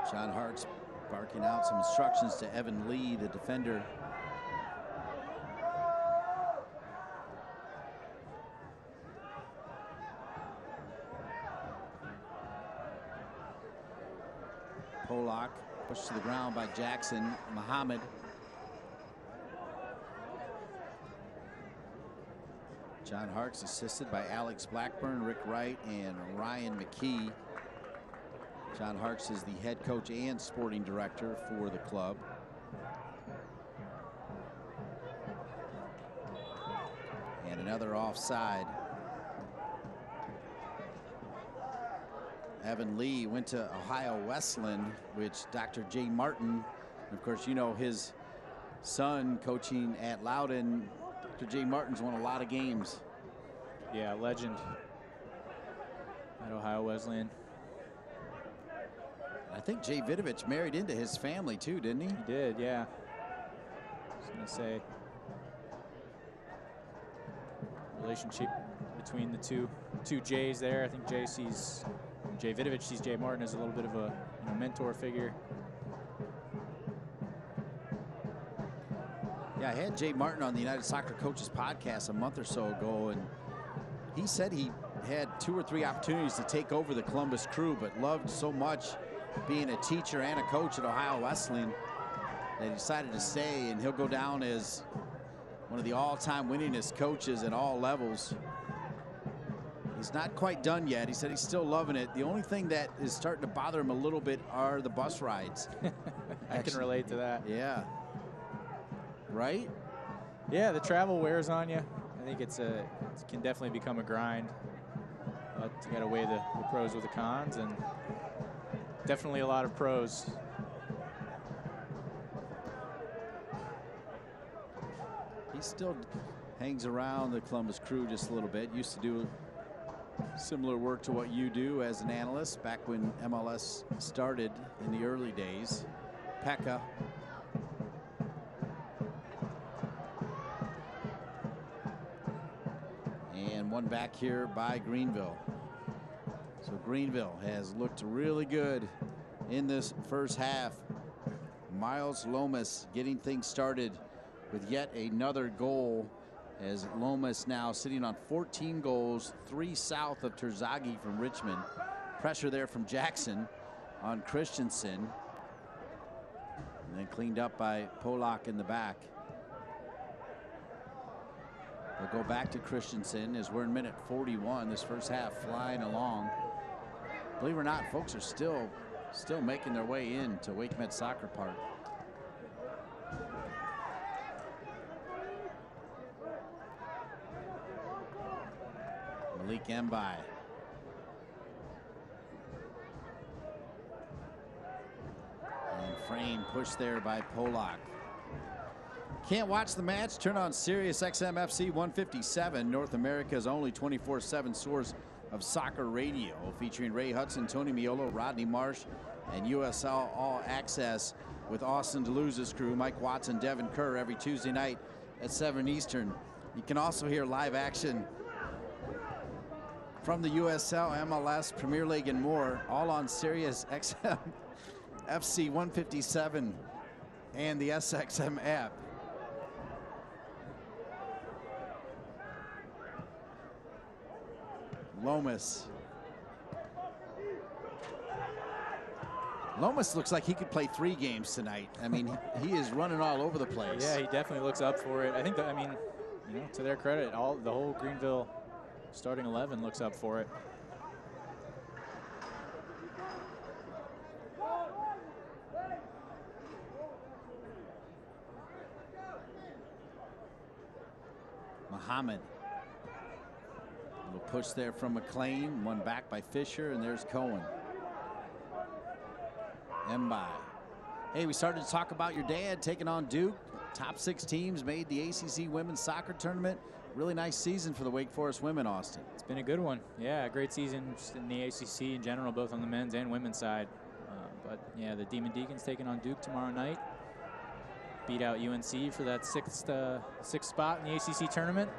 John Hart's barking out some instructions to Evan Lee, the defender. Polak pushed to the ground by Jackson. Mohammed. John Harkes assisted by Alex Blackburn, Rick Wright, and Ryan McKee. John Harkes is the head coach and sporting director for the club. And another offside. Evan Lee went to Ohio Westland, which Dr. Jay Martin, of course, you know his son coaching at Loudon. Dr. Jay Martin's won a lot of games Yeah, legend at Ohio Wesleyan. I think Jay Vidovich married into his family too, didn't he? He did, yeah. I was going to say, relationship between the two Jays there. I think Jay Vidovich sees Jay Martin as a little bit of a mentor figure. Yeah, I had Jay Martin on the United Soccer Coaches podcast a month or so ago, and he said he had 2 or 3 opportunities to take over the Columbus Crew, but loved so much being a teacher and a coach at Ohio Wesleyan that he decided to stay, and he'll go down as one of the all-time winningest coaches at all levels. He's not quite done yet. He said he's still loving it. The only thing that is starting to bother him a little bit are the bus rides. I can relate to that. Yeah. Right? Yeah, the travel wears on you. I think it can definitely become a grind. But you got to weigh the pros with the cons, and definitely a lot of pros. He still hangs around the Columbus Crew just a little bit. Used to do similar work to what you do as an analyst back when MLS started in the early days. Pekka. And one back here by Greenville. So Greenville has looked really good in this first half. Miles Lomas getting things started with yet another goal, as Lomas now sitting on 14 goals, 3 south of Terzaghi from Richmond. Pressure there from Jackson on Christensen. And then cleaned up by Polak in the back. They'll go back to Christensen as we're in minute 41. This first half flying along. Believe it or not, folks are still making their way into Wake Med Soccer Park. Malik Mbai. And frame pushed there by Polak. Can't watch the match? Turn on Sirius XM FC 157, North America's only 24/7 source of soccer radio, featuring Ray Hudson, Tony Miolo, Rodney Marsh, and USL All Access with Austin DeLuza's crew, Mike Watson, Devin Kerr, every Tuesday night at 7 Eastern. You can also hear live action from the USL, MLS, Premier League, and more, all on Sirius XM FC 157 and the SXM app. Lomas. Lomas looks like he could play 3 games tonight. I mean, he is running all over the place. Yeah, he definitely looks up for it. I think that, I mean, you know, to their credit, the whole Greenville starting 11 looks up for it. Muhammad. A little push there from McLean, one back by Fisher, and there's Cohen. Mbai. Hey, we started to talk about your dad taking on Duke. Top 6 teams made the ACC Women's Soccer Tournament. Really nice season for the Wake Forest women, Austin. It's been a good one. Yeah, a great season in the ACC in general, both on the men's and women's side. But yeah, the Demon Deacons taking on Duke tomorrow night. Beat out UNC for that sixth spot in the ACC tournament.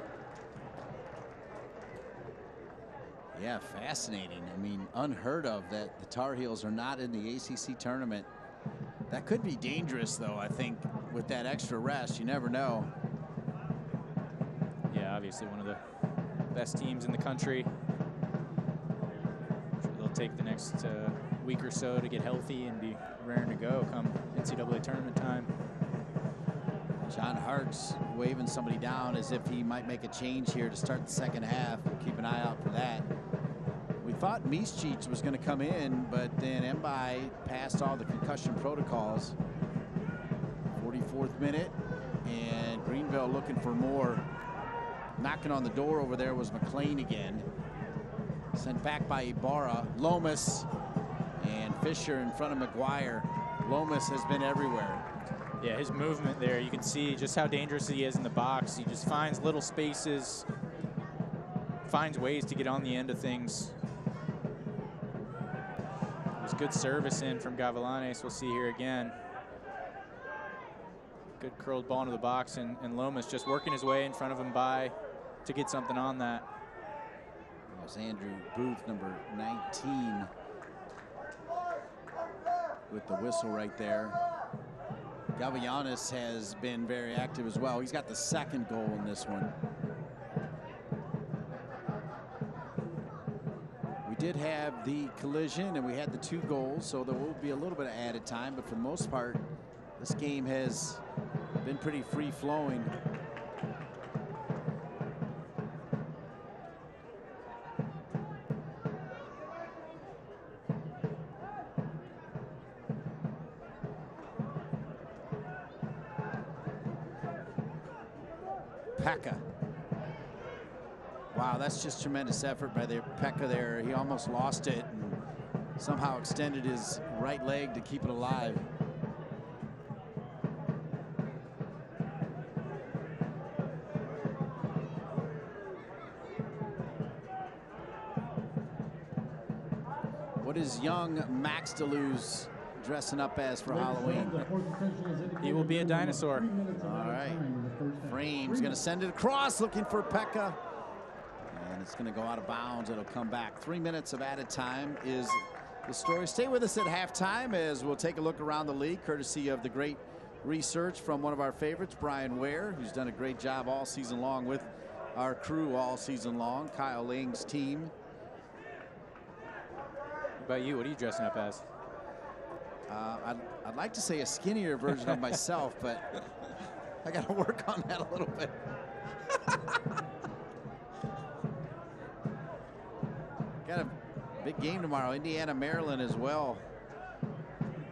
Yeah, fascinating. I mean, unheard of that the Tar Heels are not in the ACC tournament. That could be dangerous, though, I think, with that extra rest. You never know. Yeah, obviously one of the best teams in the country. I'm sure they'll take the next week or so to get healthy and be raring to go come NCAA tournament time. John Hart's waving somebody down as if he might make a change here to start the second half. We'll keep an eye out for that. We thought Mischich was going to come in, but then Mbai passed all the concussion protocols. 44th minute, and Greenville looking for more. Knocking on the door over there was McLean again. Sent back by Ibarra. Lomas and Fisher in front of Maguire. Lomas has been everywhere. Yeah, his movement there, you can see just how dangerous he is in the box. He just finds little spaces, finds ways to get on the end of things. There's good service in from Gavilanes. We'll see here again. Good curled ball into the box, and Lomas just working his way in front of him to get something on that. That was Andrew Booth, number 19, with the whistle right there. Gavilanes has been very active as well. He's got the second goal in this one. We did have the collision and we had the 2 goals, so there will be a little bit of added time, but for the most part, this game has been pretty free-flowing. Pekka. Wow, that's just tremendous effort by the Pekka there. He almost lost it and somehow extended his right leg to keep it alive. What is young Max Deleuze dressing up as for Halloween? He will be a dinosaur. All right. Frame's going to send it across, looking for Pekka. And it's going to go out of bounds. It'll come back. 3 minutes of added time is the story. Stay with us at halftime as we'll take a look around the league, courtesy of the great research from one of our favorites, Brian Ware, who's done a great job all season long with our crew all season long, Kyle Lang's team. What about you? What are you dressing up as? I'd like to say a skinnier version of myself, but I got to work on that a little bit. Got a big game tomorrow, Indiana, Maryland as well.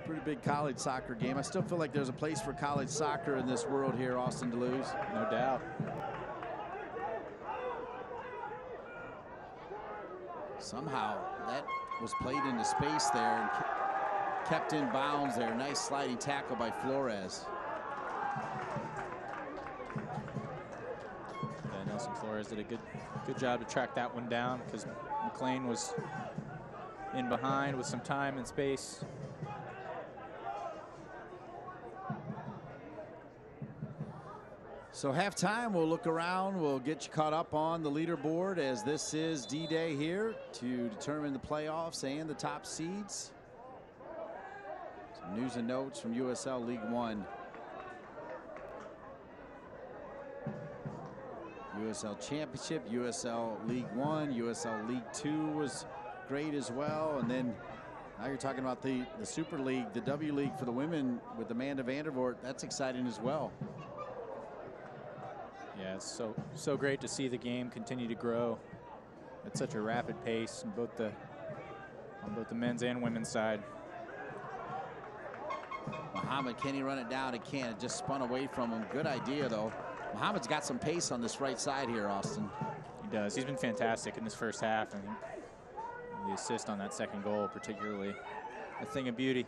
Pretty big college soccer game. I still feel like there's a place for college soccer in this world here, Austin Deleuze. No doubt. Somehow that was played into space there and kept in bounds there. Nice sliding tackle by Flores. Yeah, Nelson Flores did a good job to track that one down because McLean was in behind with some time and space. So halftime, we'll look around. We'll get you caught up on the leaderboard as this is D-Day here to determine the playoffs and the top seeds. Some news and notes from USL League One. USL Championship, USL League One, USL League Two was great as well. And then now you're talking about the Super League, the W League for the women with Amanda Vandervoort. That's exciting as well. Yeah, it's so great to see the game continue to grow at such a rapid pace on both the men's and women's side. Muhammad, can he run it down? He can't. It just spun away from him. Good idea, though. Muhammad's got some pace on this right side here, Austin. He does. He's been fantastic in this first half. I think the assist on that second goal, particularly, a thing of beauty.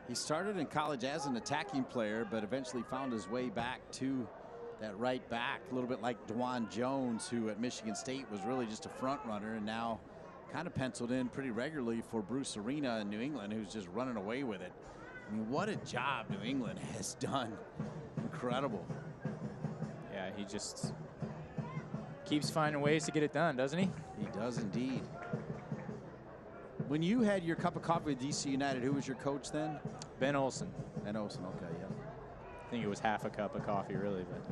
He started in college as an attacking player, but eventually found his way back to that right back, a little bit like DeJuan Jones, who at Michigan State was really just a front runner and now kind of penciled in pretty regularly for Bruce Arena in New England, who's just running away with it. I mean, what a job New England has done. Incredible. Yeah, he just keeps finding ways to get it done, doesn't he? He does indeed. When you had your cup of coffee with DC United, who was your coach then? Ben Olsen. Ben Olsen, okay, yeah. I think it was half a cup of coffee, really. But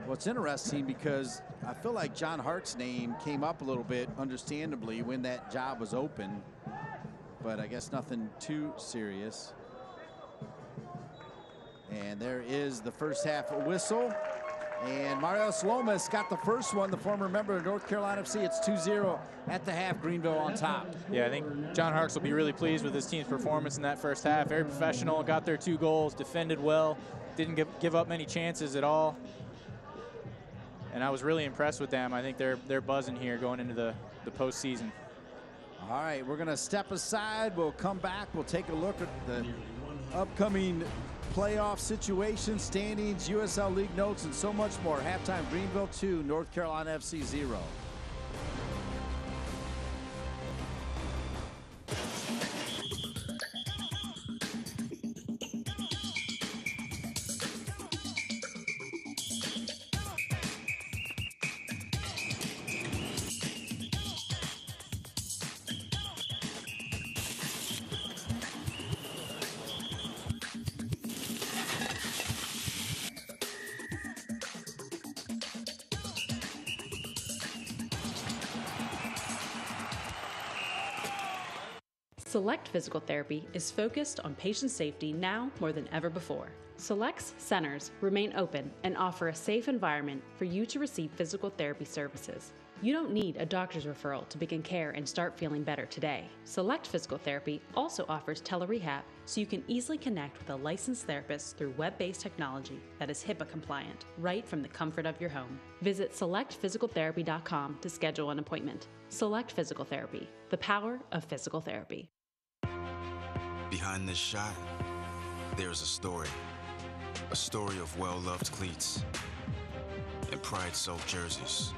well, it's interesting because I feel like John Hart's name came up a little bit, understandably, when that job was open. But I guess nothing too serious. And there is the first half whistle. And Mario Lomas got the first one, the former member of North Carolina FC. It's 2-0 at the half, Greenville on top. Yeah, I think John Harkes will be really pleased with his team's performance in that first half. Very professional, got their 2 goals, defended well, didn't give up many chances at all. And I was really impressed with them. I think they're buzzing here going into the postseason. All right, we're going to step aside. We'll come back. We'll take a look at the upcoming playoff situation, standings, USL League notes, and so much more. Halftime, Greenville 2, North Carolina FC 0. Select Physical Therapy is focused on patient safety now more than ever before. Select's centers remain open and offer a safe environment for you to receive physical therapy services. You don't need a doctor's referral to begin care and start feeling better today. Select Physical Therapy also offers telerehab, so you can easily connect with a licensed therapist through web-based technology that is HIPAA compliant, right from the comfort of your home. Visit selectphysicaltherapy.com to schedule an appointment. Select Physical Therapy, the power of physical therapy. Behind this shot, there's a story of well-loved cleats and pride-soaked jerseys,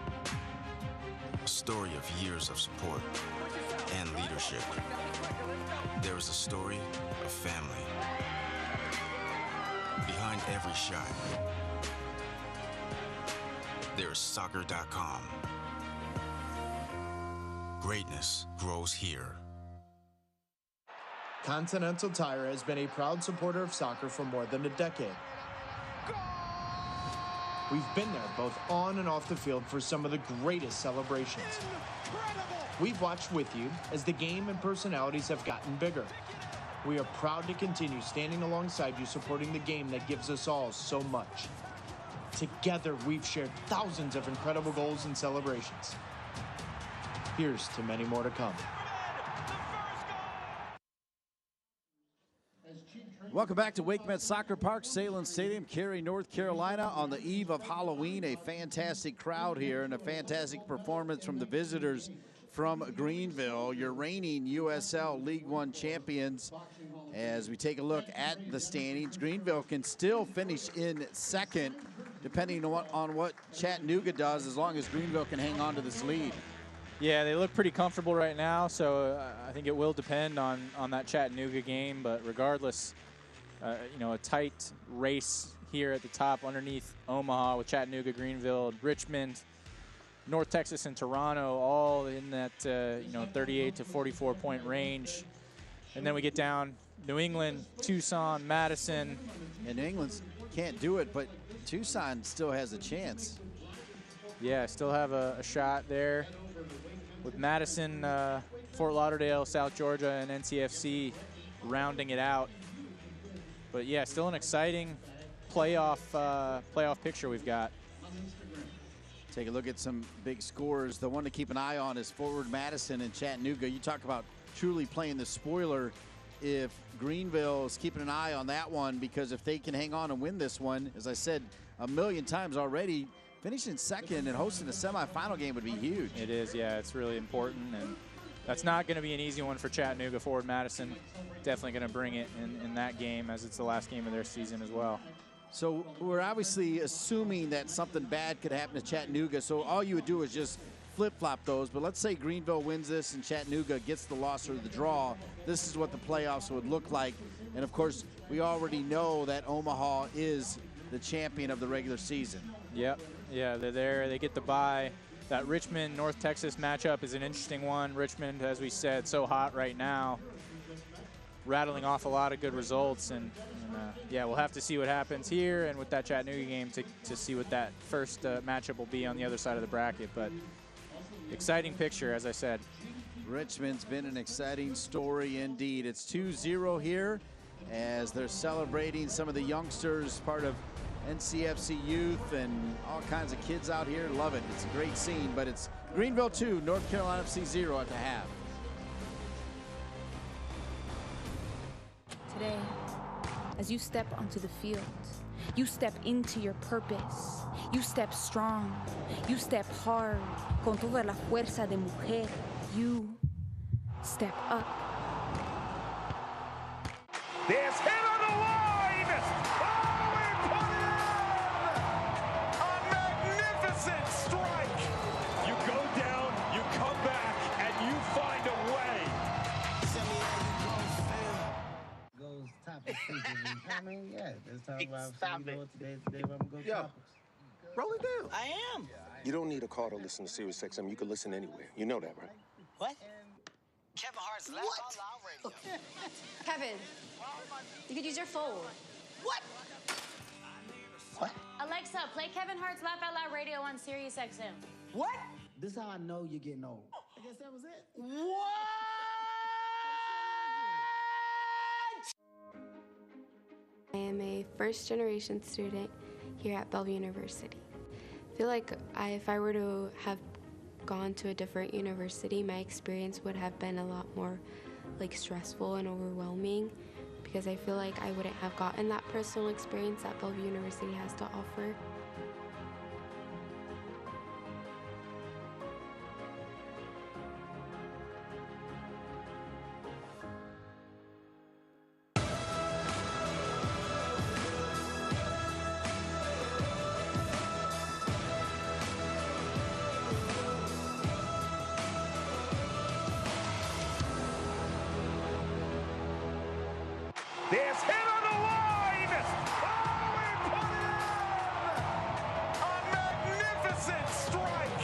a story of years of support and leadership. There is a story of family. Behind every shot, there is soccer.com. Greatness grows here. Continental Tire has been a proud supporter of soccer for more than a decade. We've been there both on and off the field for some of the greatest celebrations. We've watched with you as the game and personalities have gotten bigger. We are proud to continue standing alongside you, supporting the game that gives us all so much. Together, we've shared thousands of incredible goals and celebrations. Here's to many more to come. Welcome back to WakeMed Soccer Park, Salem Stadium, Cary, North Carolina, on the eve of Halloween. A fantastic crowd here and a fantastic performance from the visitors from Greenville, your reigning USL League One champions. As we take a look at the standings, Greenville can still finish in second, depending on what Chattanooga does, as long as Greenville can hang on to this lead. Yeah, they look pretty comfortable right now, so I think it will depend on that Chattanooga game. But regardless, you know, a tight race here at the top underneath Omaha with Chattanooga, Greenville, Richmond, North Texas, and Toronto, all in that, you know, 38 to 44 point range. And then we get down New England, Tucson, Madison. And New England can't do it, but Tucson still has a chance. Yeah, still have a shot there with Madison, Fort Lauderdale, South Georgia, and NCFC rounding it out. But yeah, still an exciting playoff picture we've got. Take a look at some big scores. The one to keep an eye on is Forward Madison and Chattanooga. You talk about truly playing the spoiler. If Greenville is keeping an eye on that one, because if they can hang on and win this one, as I said a million times already, finishing second and hosting a semifinal game would be huge. It is, yeah, it's really important, and that's not going to be an easy one for Chattanooga. Forward Madison definitely going to bring it in that game, as it's the last game of their season as well. So we're obviously assuming that something bad could happen to Chattanooga, so all you would do is just flip-flop those. But let's say Greenville wins this and Chattanooga gets the loss or the draw. This is what the playoffs would look like. And, of course, we already know that Omaha is the champion of the regular season. Yep. Yeah, they're there. They get the bye. That Richmond-North Texas matchup is an interesting one. Richmond, as we said, so hot right now, rattling off a lot of good results. And yeah, we'll have to see what happens here and with that Chattanooga game to see what that first matchup will be on the other side of the bracket. But exciting picture, as I said. Richmond's been an exciting story indeed. It's 2-0 here as they're celebrating some of the youngsters, part of NCFC youth and all kinds of kids out here. Love it. It's a great scene, but it's Greenville 2, North Carolina FC 0 at the half. Today, as you step onto the field, you step into your purpose. You step strong. You step hard. Con toda la fuerza de mujer. You step up. There's hit on the line! talk about. Stop it. Today's the day where I'm gonna go choppers. Roll it down. I am. You don't need a car to listen to Sirius XM. You can listen anywhere. You know that, right? What? Kevin Hart's Laugh Out Loud Radio. Kevin, you could use your phone. What? What? Alexa, play Kevin Hart's Laugh Out Loud Radio on Sirius XM. What? This is how I know you're getting old. I guess that was it. What? I am a first-generation student here at Bellevue University. I feel like if I were to have gone to a different university, my experience would have been a lot more stressful and overwhelming, because I feel like I wouldn't have gotten that personal experience that Bellevue University has to offer. There's hit on the line! Oh, he put it in! A magnificent strike!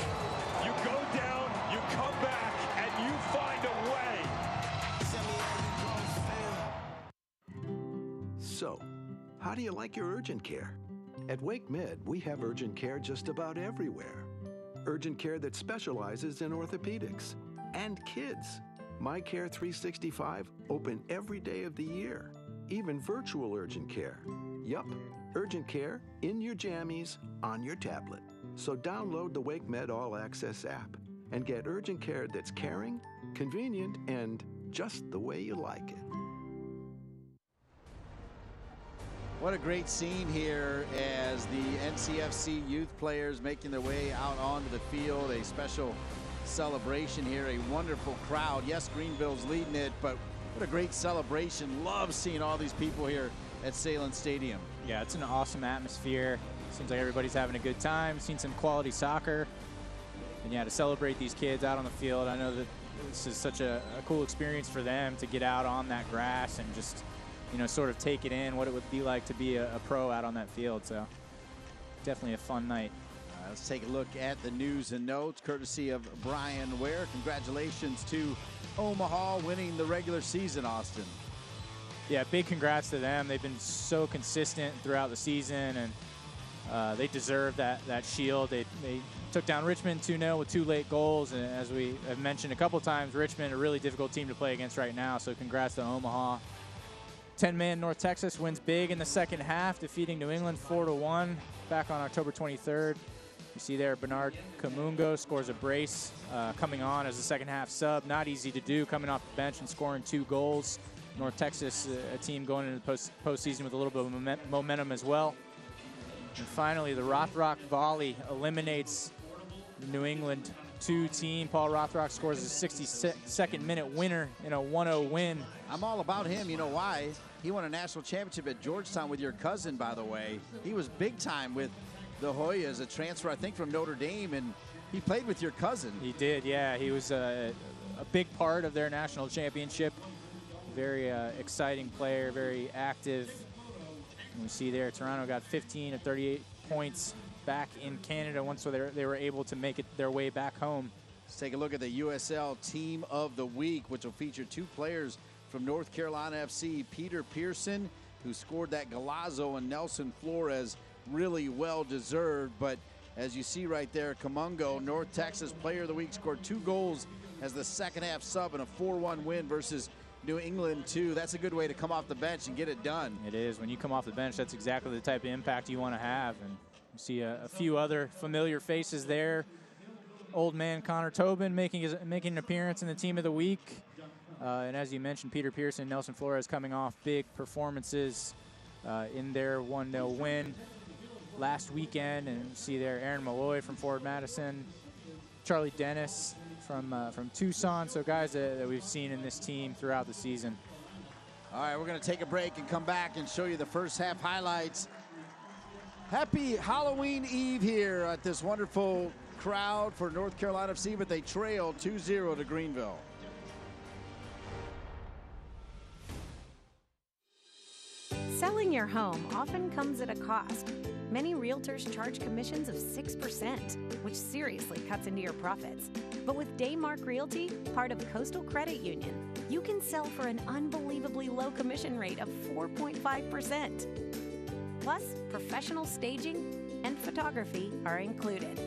You go down, you come back, and you find a way. So, how do you like your urgent care? At Wake Med, we have urgent care just about everywhere. Urgent care that specializes in orthopedics and kids. My Care 365, open every day of the year. Even virtual urgent care. Yup, urgent care in your jammies on your tablet. So download the Wake Med All Access app and get urgent care that's caring, convenient, and just the way you like it. What a great scene here as the NCFC youth players making their way out onto the field. A special celebration here, a wonderful crowd. Yes, Greenville's leading it, but what a great celebration. Love seeing all these people here at Salem Stadium. Yeah, it's an awesome atmosphere. Seems like everybody's having a good time. Seen some quality soccer. And yeah, to celebrate these kids out on the field, I know that this is such a cool experience for them to get out on that grass and just, sort of take it in, what it would be like to be a pro out on that field. So definitely a fun night. Let's take a look at the news and notes, courtesy of Brian Ware. Congratulations to Omaha winning the regular season, Austin. Yeah, big congrats to them. They've been so consistent throughout the season, and they deserve that shield. They took down Richmond 2-0 with 2 late goals, and as we have mentioned a couple times, Richmond, a really difficult team to play against right now, so congrats to Omaha. 10-man North Texas wins big in the second half, defeating New England 4-1 back on October 23rd. You see there, Bernard Kamungo scores a brace, coming on as a second half sub. Not easy to do, coming off the bench and scoring 2 goals. North Texas, a team going into the postseason with a little bit of momentum as well. And finally, the Rothrock volley eliminates the New England 2 team. Paul Rothrock scores a 62nd minute winner in a 1-0 win. I'm all about him. You know why? He won a national championship at Georgetown with your cousin, by the way. He was big time with the Hoyas, a transfer, I think, from Notre Dame, and he played with your cousin. He did, yeah. He was a big part of their national championship. Very exciting player, very active. And we see there, Toronto got 15 of 38 points back in Canada once they were able to make it their way back home. Let's take a look at the USL Team of the Week, which will feature 2 players from North Carolina FC. Peter Pearson, who scored that golazo, and Nelson Flores, really well deserved. But as you see right there, Kamungo, North Texas Player of the Week, scored 2 goals as the second half sub in a 4-1 win versus New England 2. That's a good way to come off the bench and get it done. It is. When you come off the bench, that's exactly the type of impact you want to have. And you see a few other familiar faces there. Old man Connor Tobin making an appearance in the Team of the Week. And as you mentioned, Peter Pearson, Nelson Flores coming off big performances in their 1-0 win last weekend. And you see there Aaron Malloy from Ford Madison, Charlie Dennis from Tucson. So guys that we've seen in this team throughout the season. All right, we're going to take a break and come back and show you the first half highlights. Happy Halloween Eve here at this wonderful crowd for North Carolina FC, but they trailed 2-0 to Greenville. Selling your home often comes at a cost. Many realtors charge commissions of 6%, which seriously cuts into your profits. But with Daymark Realty, part of Coastal Credit Union, you can sell for an unbelievably low commission rate of 4.5%. Plus, professional staging and photography are included.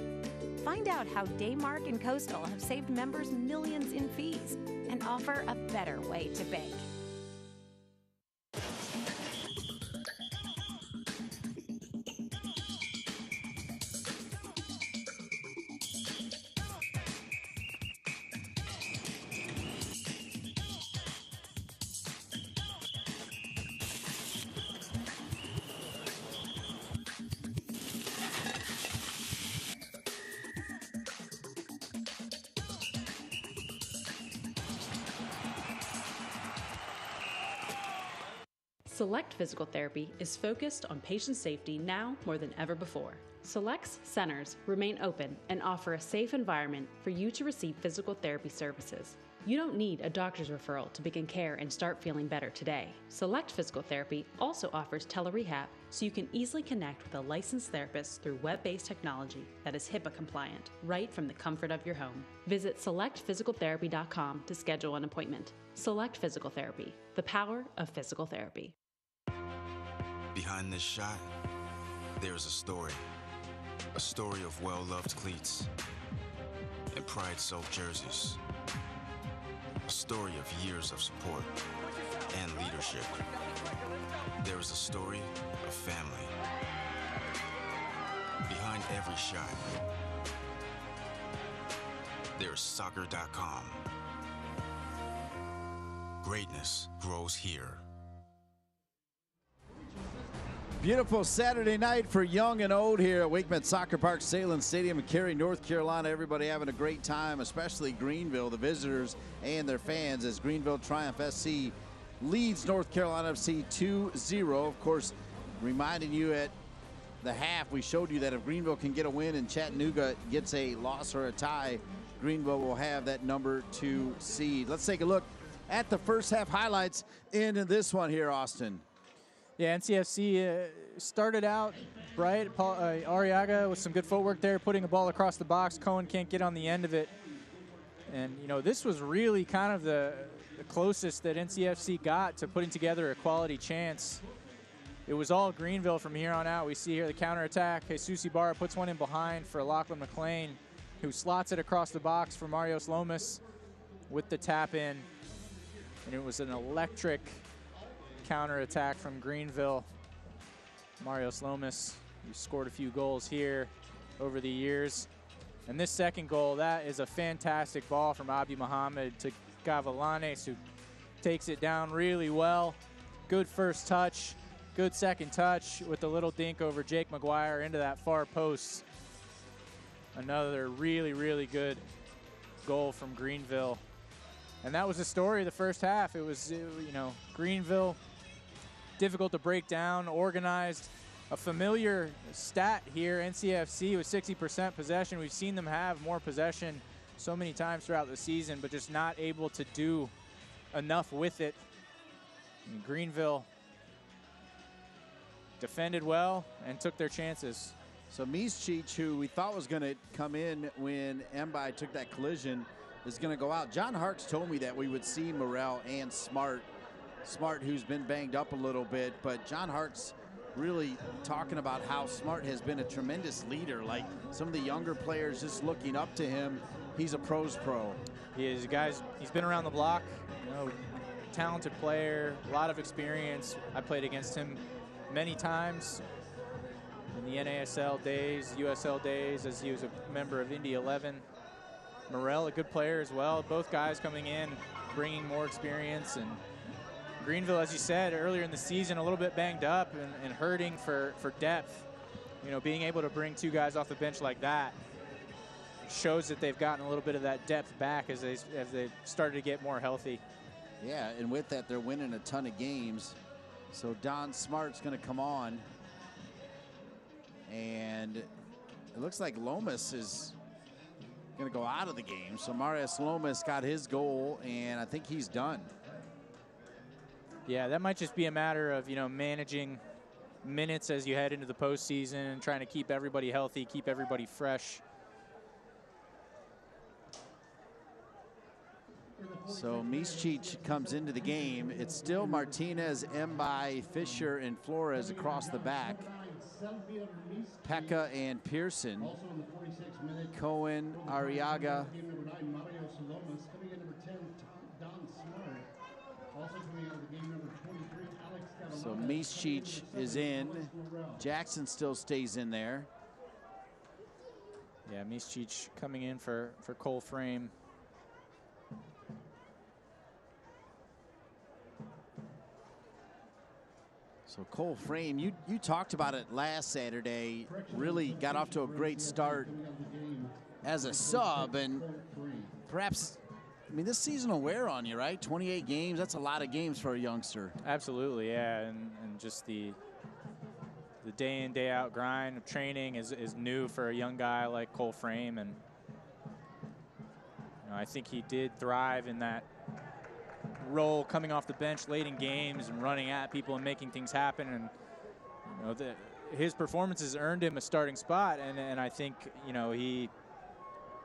Find out how Daymark and Coastal have saved members millions in fees and offer a better way to bank. Select Physical Therapy is focused on patient safety now more than ever before. Select's centers remain open and offer a safe environment for you to receive physical therapy services. You don't need a doctor's referral to begin care and start feeling better today. Select Physical Therapy also offers telerehab, so you can easily connect with a licensed therapist through web-based technology that is HIPAA compliant, right from the comfort of your home. Visit selectphysicaltherapy.com to schedule an appointment. Select Physical Therapy, the power of physical therapy. Behind this shot, there's a story of well-loved cleats and pride-soaked jerseys, a story of years of support and leadership. There's a story of family. Behind every shot, there's soccer.com. Greatness grows here. Beautiful Saturday night for young and old here at WakeMed Soccer Park, Salem Stadium in Cary, North Carolina. Everybody having a great time, especially Greenville, the visitors and their fans, as Greenville Triumph SC leads North Carolina FC 2-0. Of course, reminding you at the half, we showed you that if Greenville can get a win and Chattanooga gets a loss or a tie, Greenville will have that number 2 seed. Let's take a look at the first half highlights in this one here, Austin. Yeah, NCFC started out bright. Arriaga with some good footwork there, putting a ball across the box. Cohen can't get on the end of it. And, you know, this was really kind of the closest that NCFC got to putting together a quality chance. It was all Greenville from here on out. We see here the counterattack. Jesus Ibarra puts one in behind for Lachlan McLean, who slots it across the box for Marios Lomas with the tap in. And it was an electric counterattack from Greenville. Marios Lomas, who scored a few goals here over the years. And this second goal, that is a fantastic ball from Abdi Mohammed to Gavilanes, who takes it down really well. Good first touch, good second touch with a little dink over Jake Maguire into that far post. Another really, really good goal from Greenville. And that was the story of the first half. It was, you know, Greenville, difficult to break down, organized. A familiar stat here, NCFC with 60% possession. We've seen them have more possession so many times throughout the season, but just not able to do enough with it. And Greenville defended well and took their chances. So Mischich, who we thought was going to come in when Mbai took that collision, is going to go out. John Harks told me that we would see Morrell and Smart, who's been banged up a little bit, but John Harks really talking about how Smart has been a tremendous leader. Like some of the younger players just looking up to him. He's a pro's pro. He is, guys. He's been around the block. You know, talented player, a lot of experience. I played against him many times in the NASL days, USL days, as he was a member of Indy 11. Morrell, a good player as well. Both guys coming in, bringing more experience. And Greenville, as you said earlier in the season, a little bit banged up and hurting for depth. You know, being able to bring two guys off the bench like that shows that they've gotten a little bit of that depth back as they started to get more healthy. Yeah, and with that, they're winning a ton of games. So Don Smart's going to come on. And it looks like Lomas is going to go out of the game. So Marius Lomas got his goal, and I think he's done. Yeah, that might just be a matter of, you know, managing minutes as you head into the postseason and trying to keep everybody healthy, keep everybody fresh. So Miscic comes into the game. It's still Martinez, Mbai, Fisher, and Flores across the back. Pekka and Pearson. Cohen, Arriaga. So Miscic is in. Jackson still stays in there. Yeah, Miscic coming in for Cole Frame. So Cole Frame, you talked about it last Saturday, really got off to a great start as a sub, and perhaps, I mean, this season will wear on you, right? 28 games, that's a lot of games for a youngster. Absolutely, yeah, and just the day in, day out grind of training is new for a young guy like Cole Frame, and I think he did thrive in that role coming off the bench late in games and running at people and making things happen, and his performances earned him a starting spot, and I think he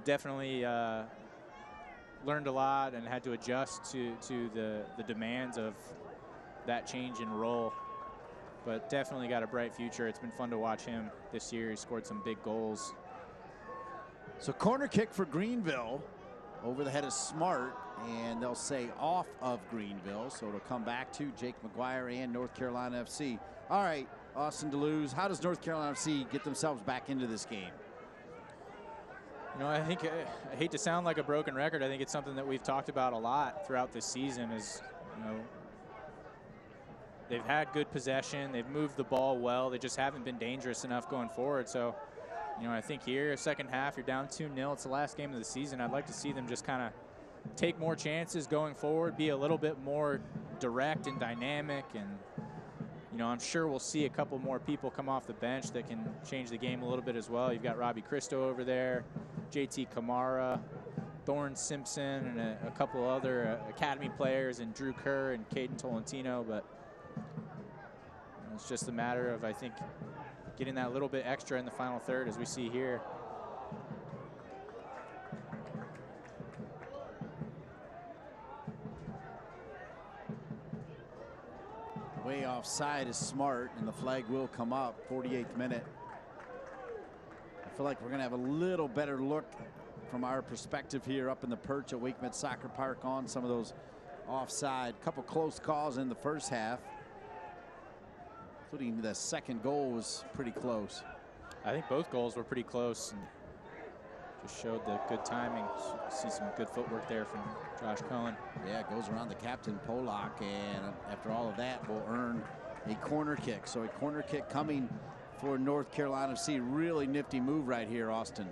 definitely learned a lot and had to adjust to the demands of that change in role, but definitely got a bright future. It's been fun to watch him this year. He scored some big goals. So corner kick for Greenville over the head of Smart, and they'll say off of Greenville, so it'll come back to Jake Maguire and North Carolina FC. All right, Austin Deleuze, how does North Carolina FC get themselves back into this game? I think, I hate to sound like a broken record, I think it's something that we've talked about a lot throughout this season is, they've had good possession, they've moved the ball well, they just haven't been dangerous enough going forward. So, I think here, second half, you're down 2-0. It's the last game of the season. I'd like to see them just kind of take more chances going forward, be a little bit more direct and dynamic. And, I'm sure we'll see a couple more people come off the bench that can change the game a little bit as well. You've got Robbie Christo over there, JT Kamara, Thorne Simpson, and a couple other academy players, and Drew Kerr and Caden Tolentino. But it's just a matter of, I think, getting that little bit extra in the final third, as we see here. Way offside is Smart, and the flag will come up. 48th minute. I feel like we're going to have a little better look from our perspective here up in the perch at WakeMed Soccer Park on some of those offside. Couple close calls in the first half, including the second goal was pretty close. I think both goals were pretty close and just showed the good timing. See some good footwork there from Josh Cohen. Yeah, it goes around the captain, Polak, and after all of that, will earn a corner kick. So a corner kick coming for North Carolina FC. Really nifty move right here, Austin.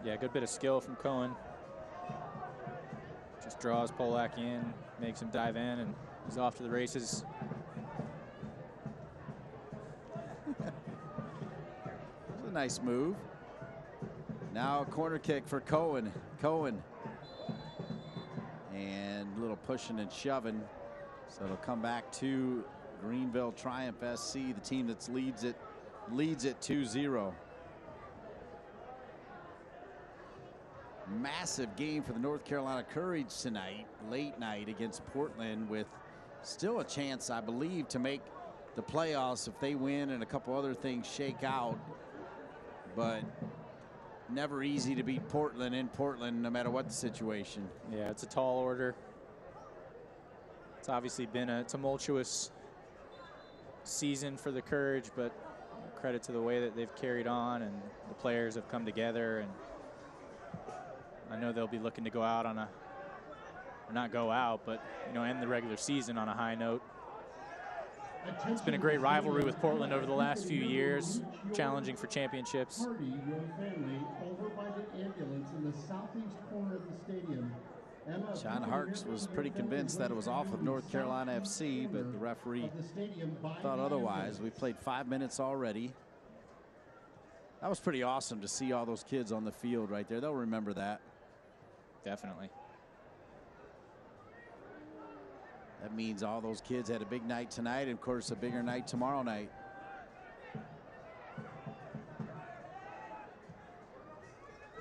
Yeah, good bit of skill from Cohen. Just draws Polak in, makes him dive in, and he's off to the races. A nice move. Now a corner kick for Cohen. And a little pushing and shoving. So it'll come back to Greenville Triumph SC, the team that leads it 2-0. Massive game for the North Carolina Courage tonight, late night against Portland, with still a chance, I believe, to make the playoffs if they win and a couple other things shake out. But never easy to beat Portland in Portland, no matter what the situation. Yeah, it's a tall order. It's obviously been a tumultuous season for the Courage, but credit to the way that they've carried on and the players have come together. And I know they'll be looking to go out on or not go out, but end the regular season on a high note. It's been a great rivalry with Portland over the last few years, challenging for championships. John Harks was pretty convinced that it was off of North Carolina FC, but the referee thought otherwise. We played 5 minutes already. That was pretty awesome to see all those kids on the field right there. They'll remember that. Definitely. That means all those kids had a big night tonight, and of course a bigger night tomorrow night.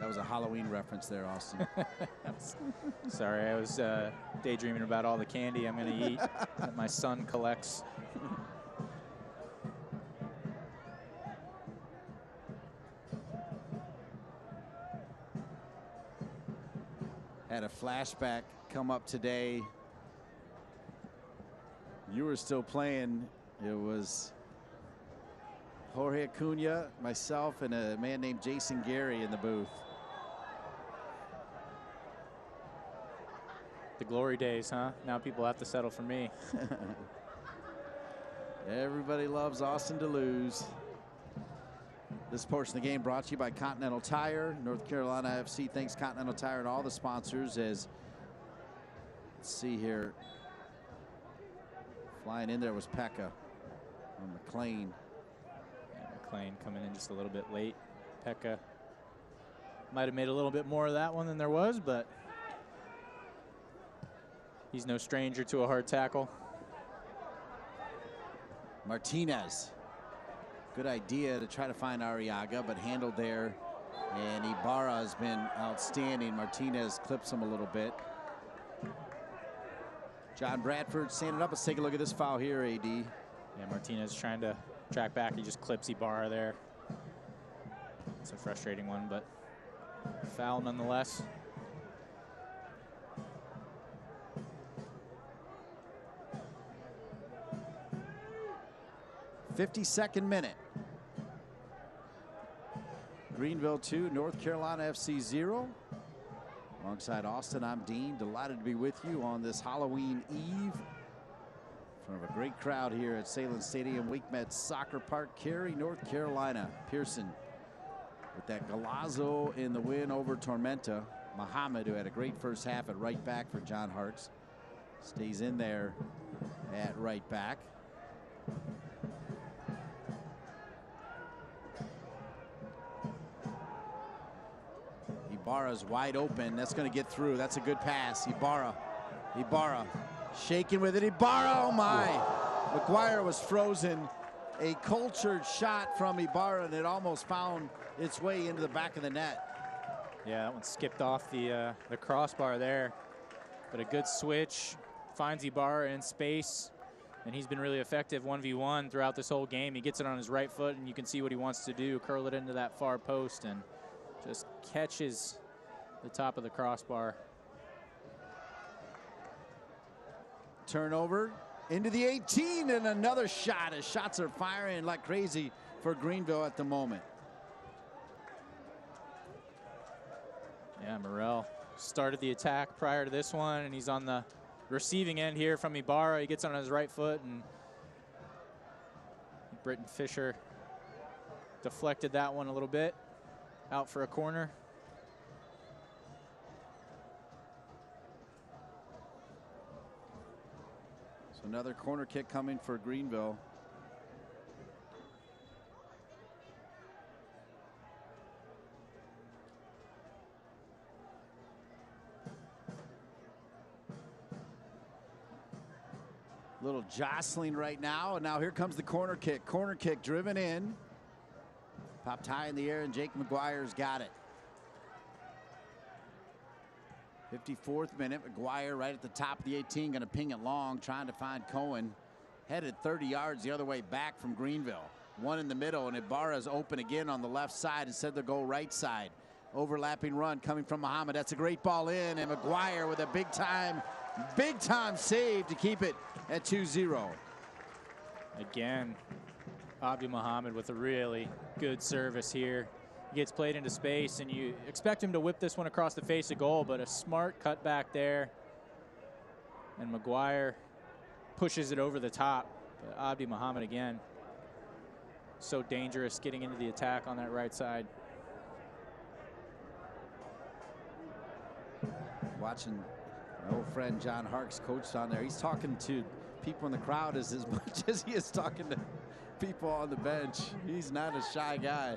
was a Halloween reference there, Austin. Sorry, I was daydreaming about all the candy I'm going to eat that my son collects. Had a flashback come up today. You were still playing. It was Jorge Acuna, myself, and a man named Jason Gary in the booth. The glory days, huh? Now people have to settle for me. Everybody loves Austin to lose. This portion of the game brought to you by Continental Tire. North Carolina FC thanks Continental Tire and all the sponsors. As let's see here, flying in there was Pekka on McLean. Yeah, McLean coming in just a little bit late. Pekka might have made a little bit more of that one than there was, but he's no stranger to a hard tackle. Martinez. Good idea to try to find Arriaga, but handled there. And Ibarra has been outstanding. Martinez clips him a little bit. John Bradford standing up. Let's take a look at this foul here, AD. Yeah, Martinez trying to track back. He just clips Ibarra there. It's a frustrating one, but foul nonetheless. '52nd minute. Greenville 2, North Carolina FC 0. Alongside Austin, I'm Dean. Delighted to be with you on this Halloween Eve. In front of a great crowd here at Salem Stadium, WakeMed Soccer Park, Cary, North Carolina. Pearson with that golazo in the win over Tormenta. Muhammad, who had a great first half at right back for John Harkes, stays in there at right back. Ibarra's wide open. That's going to get through. That's a good pass. Ibarra shaking with it. Ibarra, oh my. Maguire was frozen. A cultured shot from Ibarra, and it almost found its way into the back of the net. Yeah, that one skipped off the crossbar there. But a good switch. Finds Ibarra in space. And he's been really effective 1v1 throughout this whole game. He gets it on his right foot, and you can see what he wants to do. Curl it into that far post and just catches the top of the crossbar. Turnover into the 18 and another shot as shots are firing like crazy for Greenville at the moment. Yeah, Morrell started the attack prior to this one, and he's on the receiving end here from Ibarra. He gets on his right foot, and Britton Fisher deflected that one a little bit. Out for a corner. So another corner kick coming for Greenville. Little jostling right now, and now here comes the corner kick. Corner kick driven in. Popped high in the air, and Jake Maguire's got it. 54th minute, Maguire right at the top of the 18, going to ping it long, trying to find Cohen. Headed 30 yards the other way back from Greenville. One in the middle, and Ibarra's open again on the left side. Instead, they'll go right side. Overlapping run coming from Muhammad. That's a great ball in, and Maguire with a big time save to keep it at 2-0. Again, Abdi Muhammad with a really good service here. He gets played into space, and you expect him to whip this one across the face of goal, but a smart cut back there. And Maguire pushes it over the top. But Abdi Muhammad again, so dangerous getting into the attack on that right side. Watching my old friend John Harkes coached on there. He's talking to people in the crowd as much as he is talking to people on the bench. He's not a shy guy.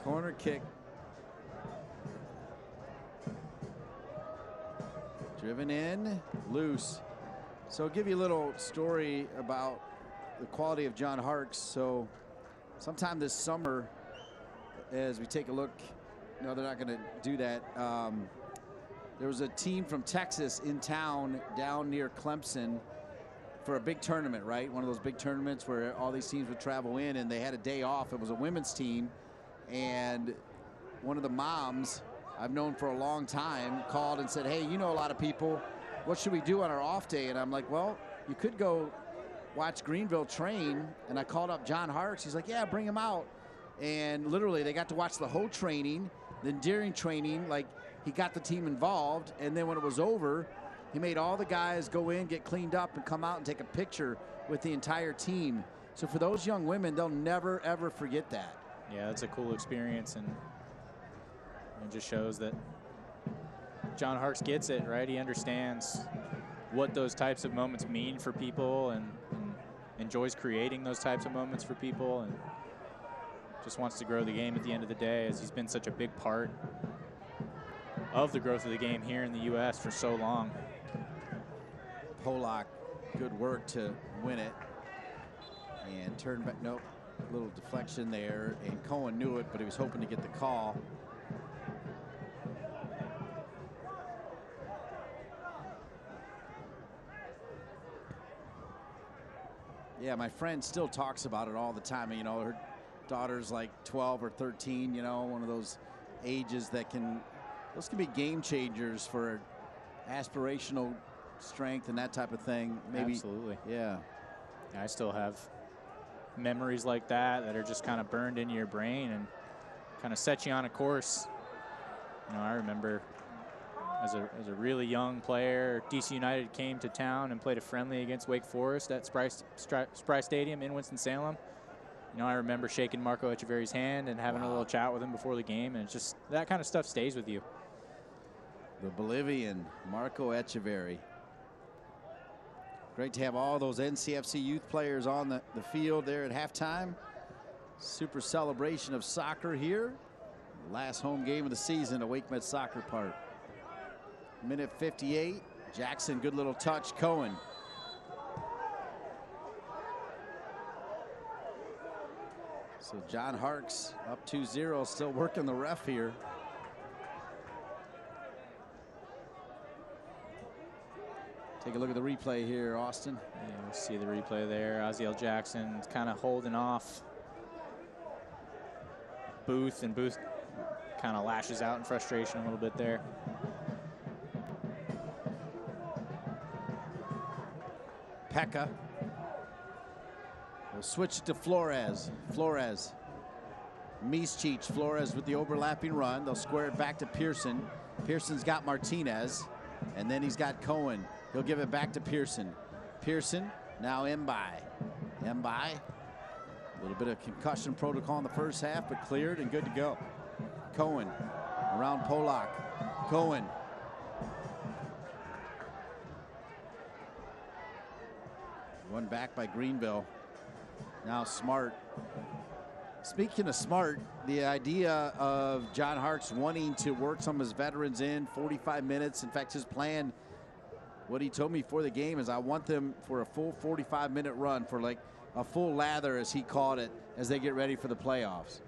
Corner kick. Driven in, loose. So I'll give you a little story about the quality of John Harkes. So sometime this summer, as we take a look, no, they're not going to do that. There was a team from Texas in town down near Clemson for a big tournament, right? One of those big tournaments where all these teams would travel in, and they had a day off. It was a women's team, and one of the moms I've known for a long time called and said, hey, you know a lot of people. What should we do on our off day? And I'm like, well, you could go watch Greenville train. And I called up John Harkes. He's like, yeah, bring him out. And literally they got to watch the whole training. Then during training, like, he got the team involved. And then when it was over, he made all the guys go in, get cleaned up, and come out and take a picture with the entire team. So for those young women, they'll never, ever forget that. Yeah, that's a cool experience, and it just shows that John Harkes gets it, right? He understands what those types of moments mean for people, and enjoys creating those types of moments for people, and just wants to grow the game at the end of the day, as he's been such a big part of the growth of the game here in the U.S. for so long. Polak, good work to win it. And turn back, nope, a little deflection there. And Cohen knew it, but he was hoping to get the call. Yeah, my friend still talks about it all the time. You know, her daughter's like 12 or 13, you know, one of those ages that those can be game changers for aspirational strength and that type of thing. Maybe. Absolutely. Yeah. I still have memories like that are just kind of burned into your brain and kind of set you on a course. You know, I remember as a really young player, DC United came to town and played a friendly against Wake Forest at Spry Stadium in Winston-Salem. You know, I remember shaking Marco Echeverry's hand and having a little chat with him before the game, and it's just that kind of stuff stays with you. The Bolivian, Marco Echeverry. Great to have all those NCFC youth players on the field there at halftime. Super celebration of soccer here. Last home game of the season at WakeMed Soccer Park. Minute 58. Jackson, good little touch. Cohen. So John Harkes up 2-0, still working the ref here. Take a look at the replay here, Austin. Yeah, we'll see the replay there. Oziel Jackson kind of holding off Booth, and Booth kind of lashes out in frustration a little bit there. Pekka. We'll switch to Flores. Flores. Miscic. Flores with the overlapping run. They'll square it back to Pearson. Pearson's got Martinez. And then he's got Cohen. He'll give it back to Pearson. Pearson, now Mbai. Mbai. A little bit of concussion protocol in the first half, but cleared and good to go. Cohen around Polak. Cohen. One back by Greenville. Now Smart. Speaking of Smart, the idea of John Harkes wanting to work some of his veterans in 45 minutes. In fact, his plan, what he told me before the game, is I want them for a full 45-minute run, for like a full lather, as he called it, as they get ready for the playoffs.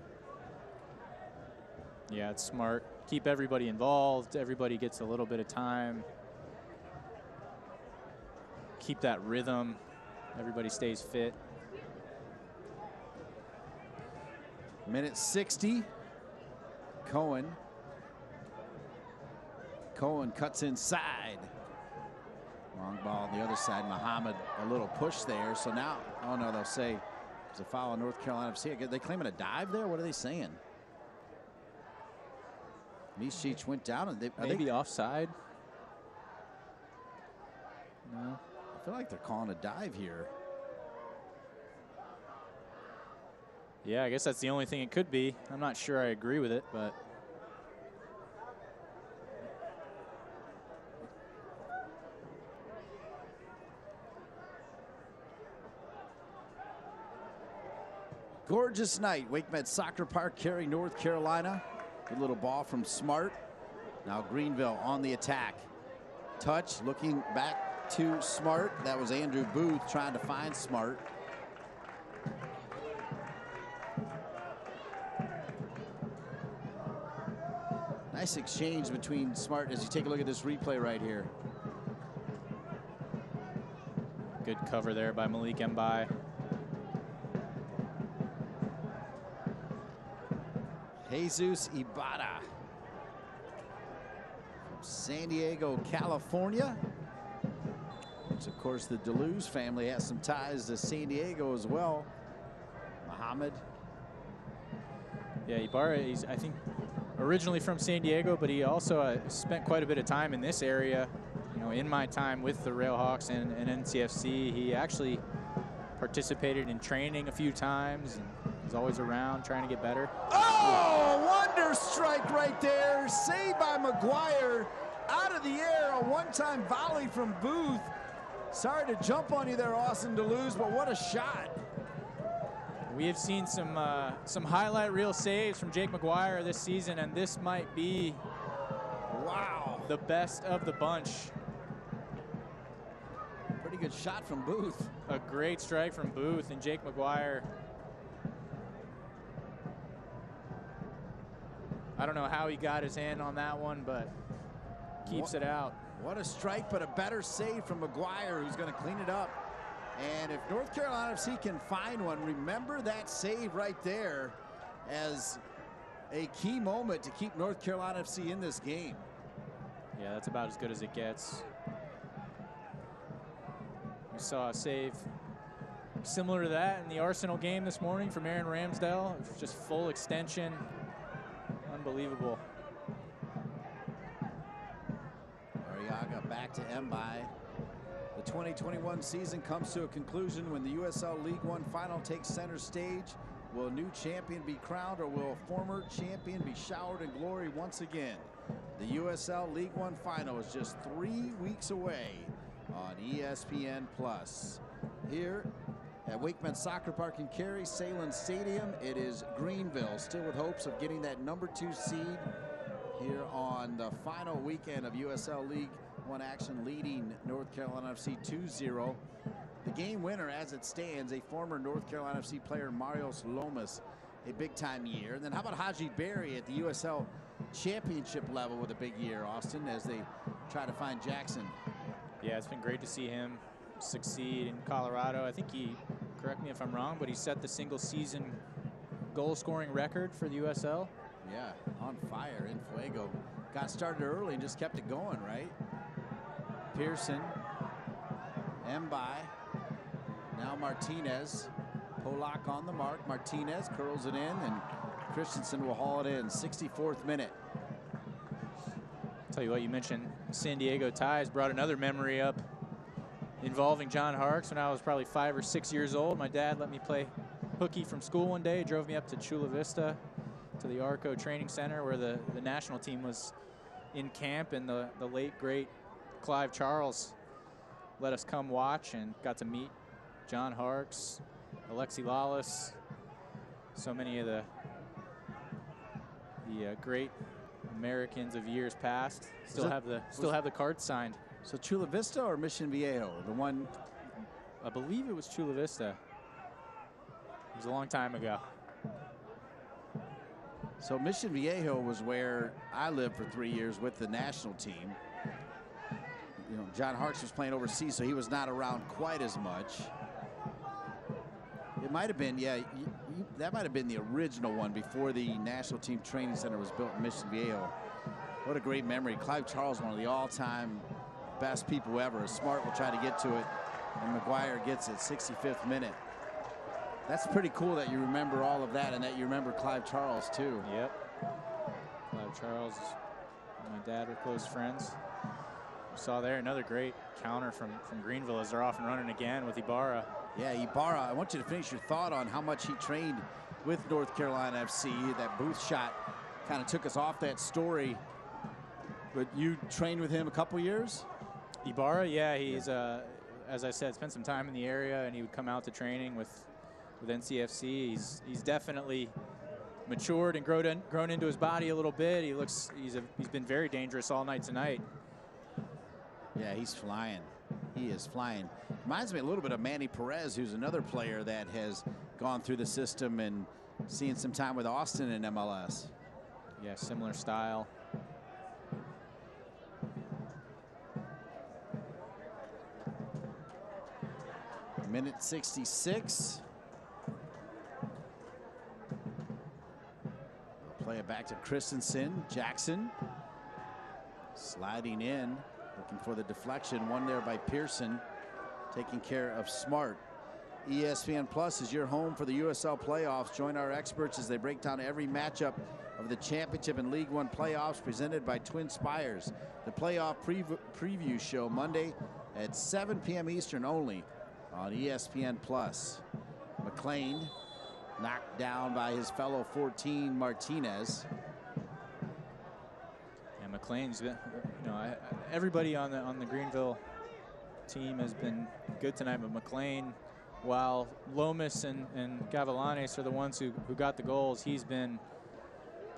Yeah, it's smart. Keep everybody involved. Everybody gets a little bit of time. Keep that rhythm. Everybody stays fit. Minute 60. Cohen. Cohen cuts inside. Long ball on the other side. Muhammad, a little push there. So now, oh no, they'll say it's a foul on North Carolina FC. Are they claiming a dive there? What are they saying? Miscic went down. And maybe offside? No. I feel like they're calling a dive here. Yeah, I guess that's the only thing it could be. I'm not sure I agree with it, but. Gorgeous night. WakeMed Soccer Park, Cary, North Carolina. Good little ball from Smart. Now Greenville on the attack. Touch, looking back to Smart. That was Andrew Booth trying to find Smart. Nice exchange between Smart as you take a look at this replay right here. Good cover there by Malik Mbai. Jesus Ibarra from San Diego, California. Which, of course, the DeLuz family has some ties to San Diego as well. Muhammad. Yeah, Ibarra, he's, I think, originally from San Diego, but he also spent quite a bit of time in this area. You know, in my time with the Railhawks and NCFC, he actually participated in training a few times and he's always around trying to get better. Oh, wonder strike right there. Saved by Maguire. Out of the air, a one-time volley from Booth. Sorry to jump on you there, Austin DeLuz, but what a shot. We have seen some highlight reel saves from Jake Maguire this season, and this might be, wow, the best of the bunch. Pretty good shot from Booth. A great strike from Booth, and Jake Maguire, I don't know how he got his hand on that one, but keeps it out. What a strike, but a better save from Maguire, who's going to clean it up. And if North Carolina FC can find one, remember that save right there as a key moment to keep North Carolina FC in this game. Yeah, that's about as good as it gets. We saw a save similar to that in the Arsenal game this morning from Aaron Ramsdale. It was just full extension. Unbelievable. Arriaga back to Mbai. The 2021 season comes to a conclusion when the USL League One final takes center stage. Will a new champion be crowned, or will a former champion be showered in glory once again? The USL League One final is just 3 weeks away on ESPN+. Here at Wakeman Soccer Park in Cary, Salem Stadium, it is Greenville, still with hopes of getting that #2 seed here on the final weekend of USL League One action, leading North Carolina FC 2-0. The game winner, as it stands, a former North Carolina FC player, Marios Lomas, a big-time year. And then how about Haji Berry at the USL Championship level with a big year, Austin, as they try to find Jackson. Yeah, it's been great to see him succeed in Colorado. I think he, correct me if I'm wrong, but he set the single-season goal-scoring record for the USL. Yeah, on fire in Fuego. Got started early and just kept it going, right? Pearson, Mbai, now Martinez. Polak on the mark. Martinez curls it in, and Christensen will haul it in. 64th minute. Tell you what, you mentioned San Diego ties, brought another memory up involving John Harkes when I was probably 5 or 6 years old. My dad let me play hooky from school one day, drove me up to Chula Vista to the Arco Training Center where the national team was in camp, and the late, great Clive Charles let us come watch and got to meet John Harkes, Alexi Lawless, so many of the great Americans of years past. Still have the cards signed. So Chula Vista or Mission Viejo? The one, I believe it was Chula Vista. It was a long time ago. So Mission Viejo was where I lived for 3 years with the national team. You know, John Harkes was playing overseas, so he was not around quite as much. It might have been, yeah, that might have been the original one before the national team training center was built in Mission Viejo. What a great memory. Clive Charles, one of the all-time best people ever. Smart will try to get to it, and Maguire gets it, 65th minute. That's pretty cool that you remember all of that and that you remember Clive Charles, too. Yep. Clive Charles and my dad were close friends. We saw there another great counter from Greenville as they're off and running again with Ibarra. Yeah, Ibarra, I want you to finish your thought on how much he trained with North Carolina FC. That Booth shot kind of took us off that story. But you trained with him a couple years? Ibarra, yeah, he's, as I said, spent some time in the area, and he would come out to training with NCFC. He's definitely matured and grown into his body a little bit. He's been very dangerous all night tonight. Yeah, he's flying. He is flying. Reminds me a little bit of Manny Perez, who's another player that has gone through the system and seeing some time with Austin in MLS. Yeah, similar style. Minute 66. We'll play it back to Christensen. Jackson sliding in, looking for the deflection. One there by Pearson, taking care of Smart. ESPN Plus is your home for the USL playoffs. Join our experts as they break down every matchup of the championship and League One playoffs, presented by Twin Spires. The playoff preview show Monday at 7 p.m. Eastern only on ESPN Plus. McLean knocked down by his fellow 14 Martinez. And McLean's been, everybody on the Greenville team has been good tonight, but McLean, while Lomas and Gavilanes are the ones who got the goals, he's been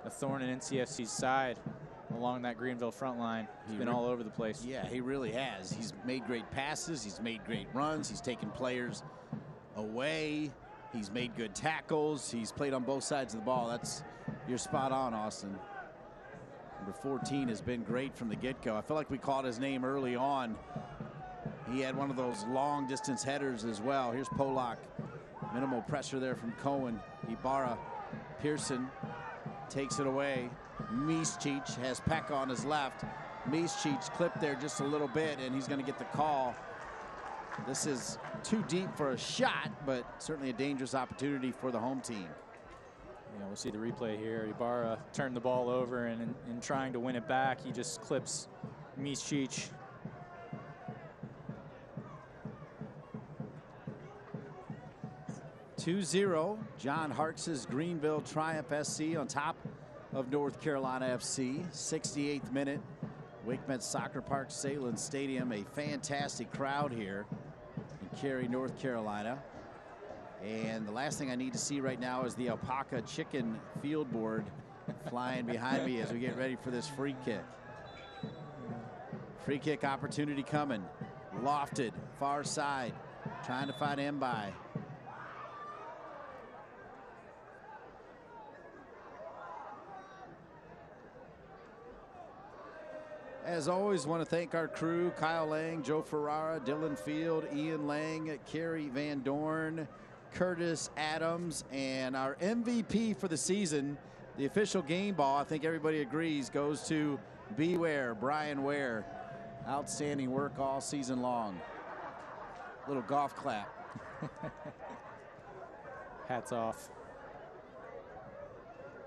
a thorn in NCFC's side along that Greenville front line. He's been all over the place. Yeah, he really has. He's made great passes. He's made great runs. He's taken players away. He's made good tackles. He's played on both sides of the ball. You're spot on, Austin. Number 14 has been great from the get-go. I feel like we called his name early on. He had one of those long-distance headers as well. Here's Polak. Minimal pressure there from Cohen. Ibarra. Pearson takes it away. Miscic has Peck on his left. Miscic clipped there just a little bit, and he's going to get the call. This is too deep for a shot, but certainly a dangerous opportunity for the home team. Yeah, we'll see the replay here. Ibarra turned the ball over, and in trying to win it back, he just clips Miscic. John Harkes' Greenville Triumph SC on top of North Carolina FC. 68th minute, WakeMed Soccer Park, Salem Stadium. A fantastic crowd here in Cary, North Carolina. And the last thing I need to see right now is the alpaca chicken field board flying behind me as we get ready for this free kick. Free kick opportunity coming. Lofted, far side, trying to find Mbai. As always, want to thank our crew: Kyle Lang, Joe Ferrara, Dylan Field, Ian Lang, Kerry Van Dorn, Curtis Adams, and our MVP for the season, the official game ball, I think everybody agrees, goes to Beware, Brian Ware. Outstanding work all season long. Little golf clap. Hats off.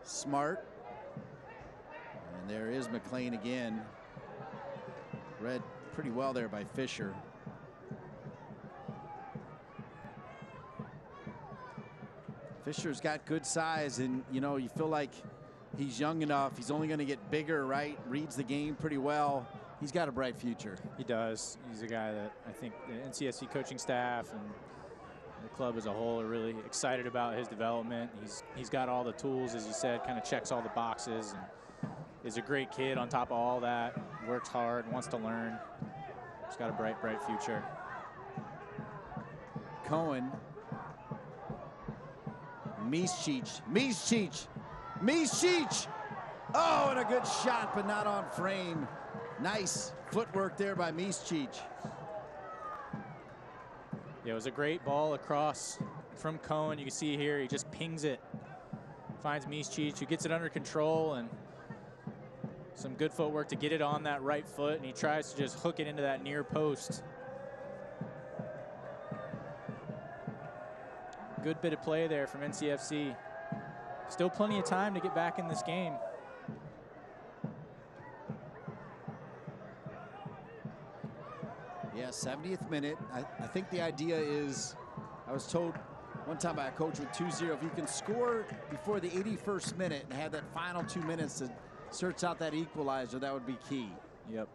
Smart. And there is McLean again. Read pretty well there by Fisher. Fisher's got good size, and you feel like he's young enough. He's only going to get bigger, right? Reads the game pretty well. He's got a bright future. He does. He's a guy that I think the NCSC coaching staff and the club as a whole are really excited about his development. He's got all the tools, as you said, kind of checks all the boxes, and is a great kid on top of all that. Works hard, wants to learn. He's got a bright future. Cohen. Miscic. Oh, and a good shot, but not on frame. Nice footwork there by Miscic. Yeah, it was a great ball across from Cohen. You can see here, he just pings it. Finds Miscic, who gets it under control, and some good footwork to get it on that right foot, and he tries to just hook it into that near post. Good bit of play there from NCFC. Still plenty of time to get back in this game. Yeah, 70th minute. I think the idea is, I was told one time by a coach with 2-0, if you can score before the 81st minute and have that final 2 minutes to search out that equalizer, that would be key. Yep.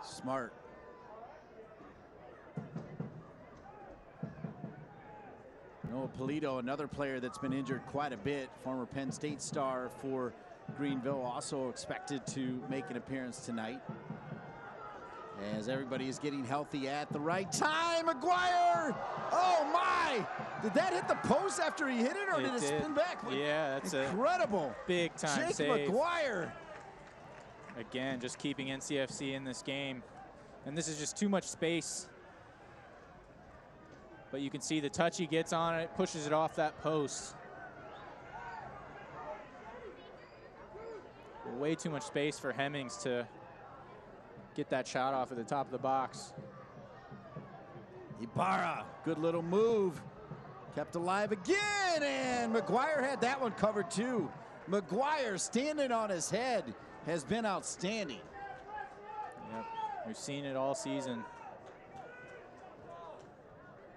Smart. Noah Polito, another player that's been injured quite a bit, former Penn State star for Greenville, also expected to make an appearance tonight. As everybody is getting healthy at the right time, Maguire! Oh my! Did that hit the post after he hit it, or did it spin back? Yeah, that's incredible. Big time Jake save. Maguire. Again, just keeping NCFC in this game. And this is just too much space. But you can see the touch he gets on it, pushes it off that post. Way too much space for Hemmings to get that shot off at the top of the box. Ibarra, good little move. Kept alive again, and Maguire had that one covered too. Maguire standing on his head has been outstanding. Yep, we've seen it all season.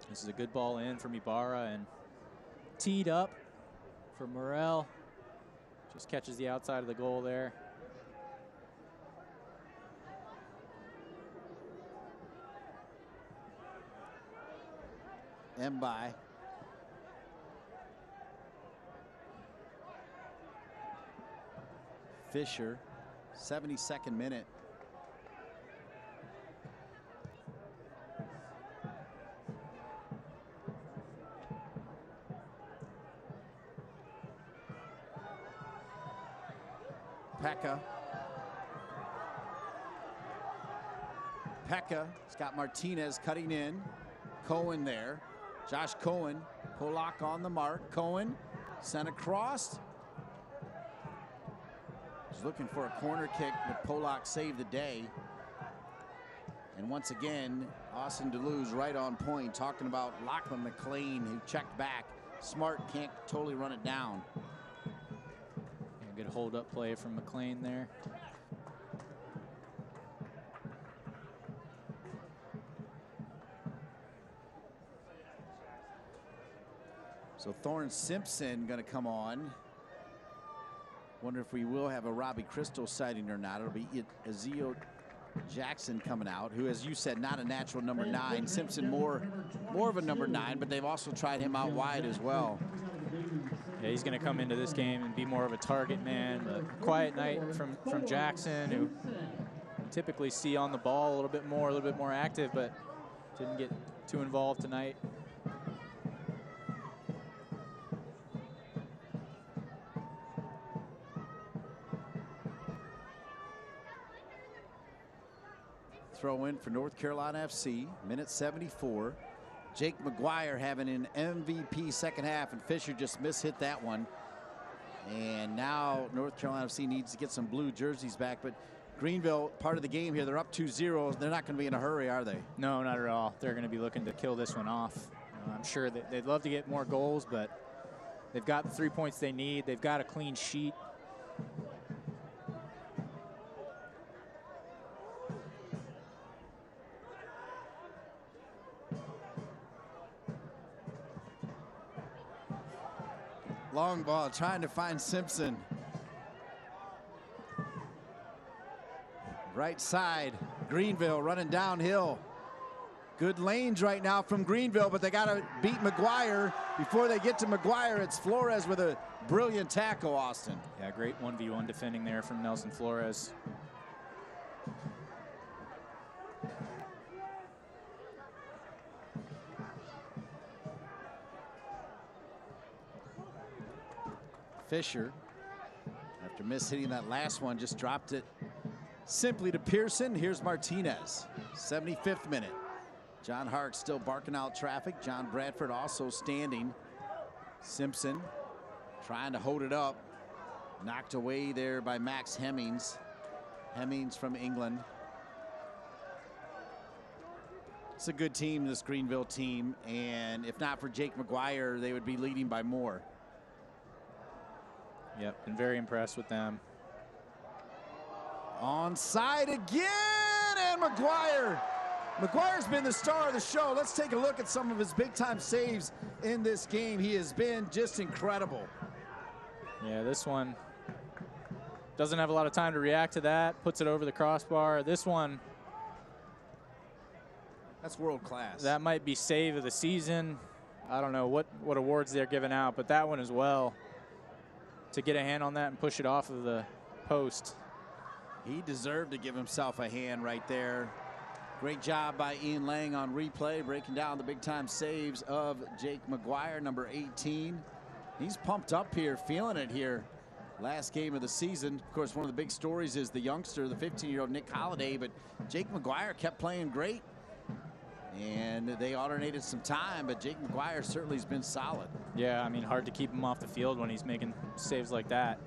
This is a good ball in from Ibarra and teed up for Morel. Just catches the outside of the goal there. Mbai. Fisher, 72nd minute. Pekka, Scott Martinez cutting in. Cohen there. Josh Cohen, Polak on the mark. Cohen sent across. He's looking for a corner kick, but Polak saved the day. And once again, Austin Deleuze right on point, talking about Lachlan McLean, who checked back. Smart can't totally run it down. Good hold-up play from McLean there. So Thorne Simpson going to come on. Wonder if we will have a Robbie Crystal sighting or not. It'll be Azio Jackson coming out, who, as you said, not a natural number 9. Simpson more of a number 9, but they've also tried him out wide as well. Yeah, he's going to come into this game and be more of a target man. But quiet night from Jackson, who typically see on the ball a little bit more active, but didn't get too involved tonight. Throw in for North Carolina FC, minute 74. Jake Maguire having an MVP second half, and Fisher just mishit that one. And now North Carolina FC needs to get some blue jerseys back, but Greenville, part of the game here, they're up 2-0. They're not going to be in a hurry, are they? No, not at all. They're going to be looking to kill this one off. I'm sure that they'd love to get more goals, but they've got the 3 points they need. They've got a clean sheet. Long ball, trying to find Simpson. Right side, Greenville running downhill. Good lanes right now from Greenville, but they got to beat Maguire. Before they get to Maguire, it's Flores with a brilliant tackle, Austin. Yeah, great 1v1 defending there from Nelson Flores. Fisher, after hitting that last one, just dropped it simply to Pearson. Here's Martinez, 75th minute. John Hart still barking out traffic. John Bradford also standing. Simpson trying to hold it up. Knocked away there by Max Hemmings. Hemmings from England. It's a good team, this Greenville team, and if not for Jake Maguire, they would be leading by more. Yep, been very impressed with them. Onside again, and Maguire. Maguire's been the star of the show. Let's take a look at some of his big-time saves in this game. He has been just incredible. Yeah, this one doesn't have a lot of time to react to that. Puts it over the crossbar. This one, that's world class. That might be save of the season. I don't know what awards they're giving out, but that one as well. To get a hand on that and push it off of the post. He deserved to give himself a hand right there. Great job by Ian Lang on replay, breaking down the big-time saves of Jake Maguire, number 18. He's pumped up here, feeling it here. Last game of the season. Of course, one of the big stories is the youngster, the 15-year-old Nick Holliday, but Jake Maguire kept playing great. And they alternated some time, but Jake Maguire certainly has been solid. Yeah, I mean, hard to keep him off the field when he's making saves like that.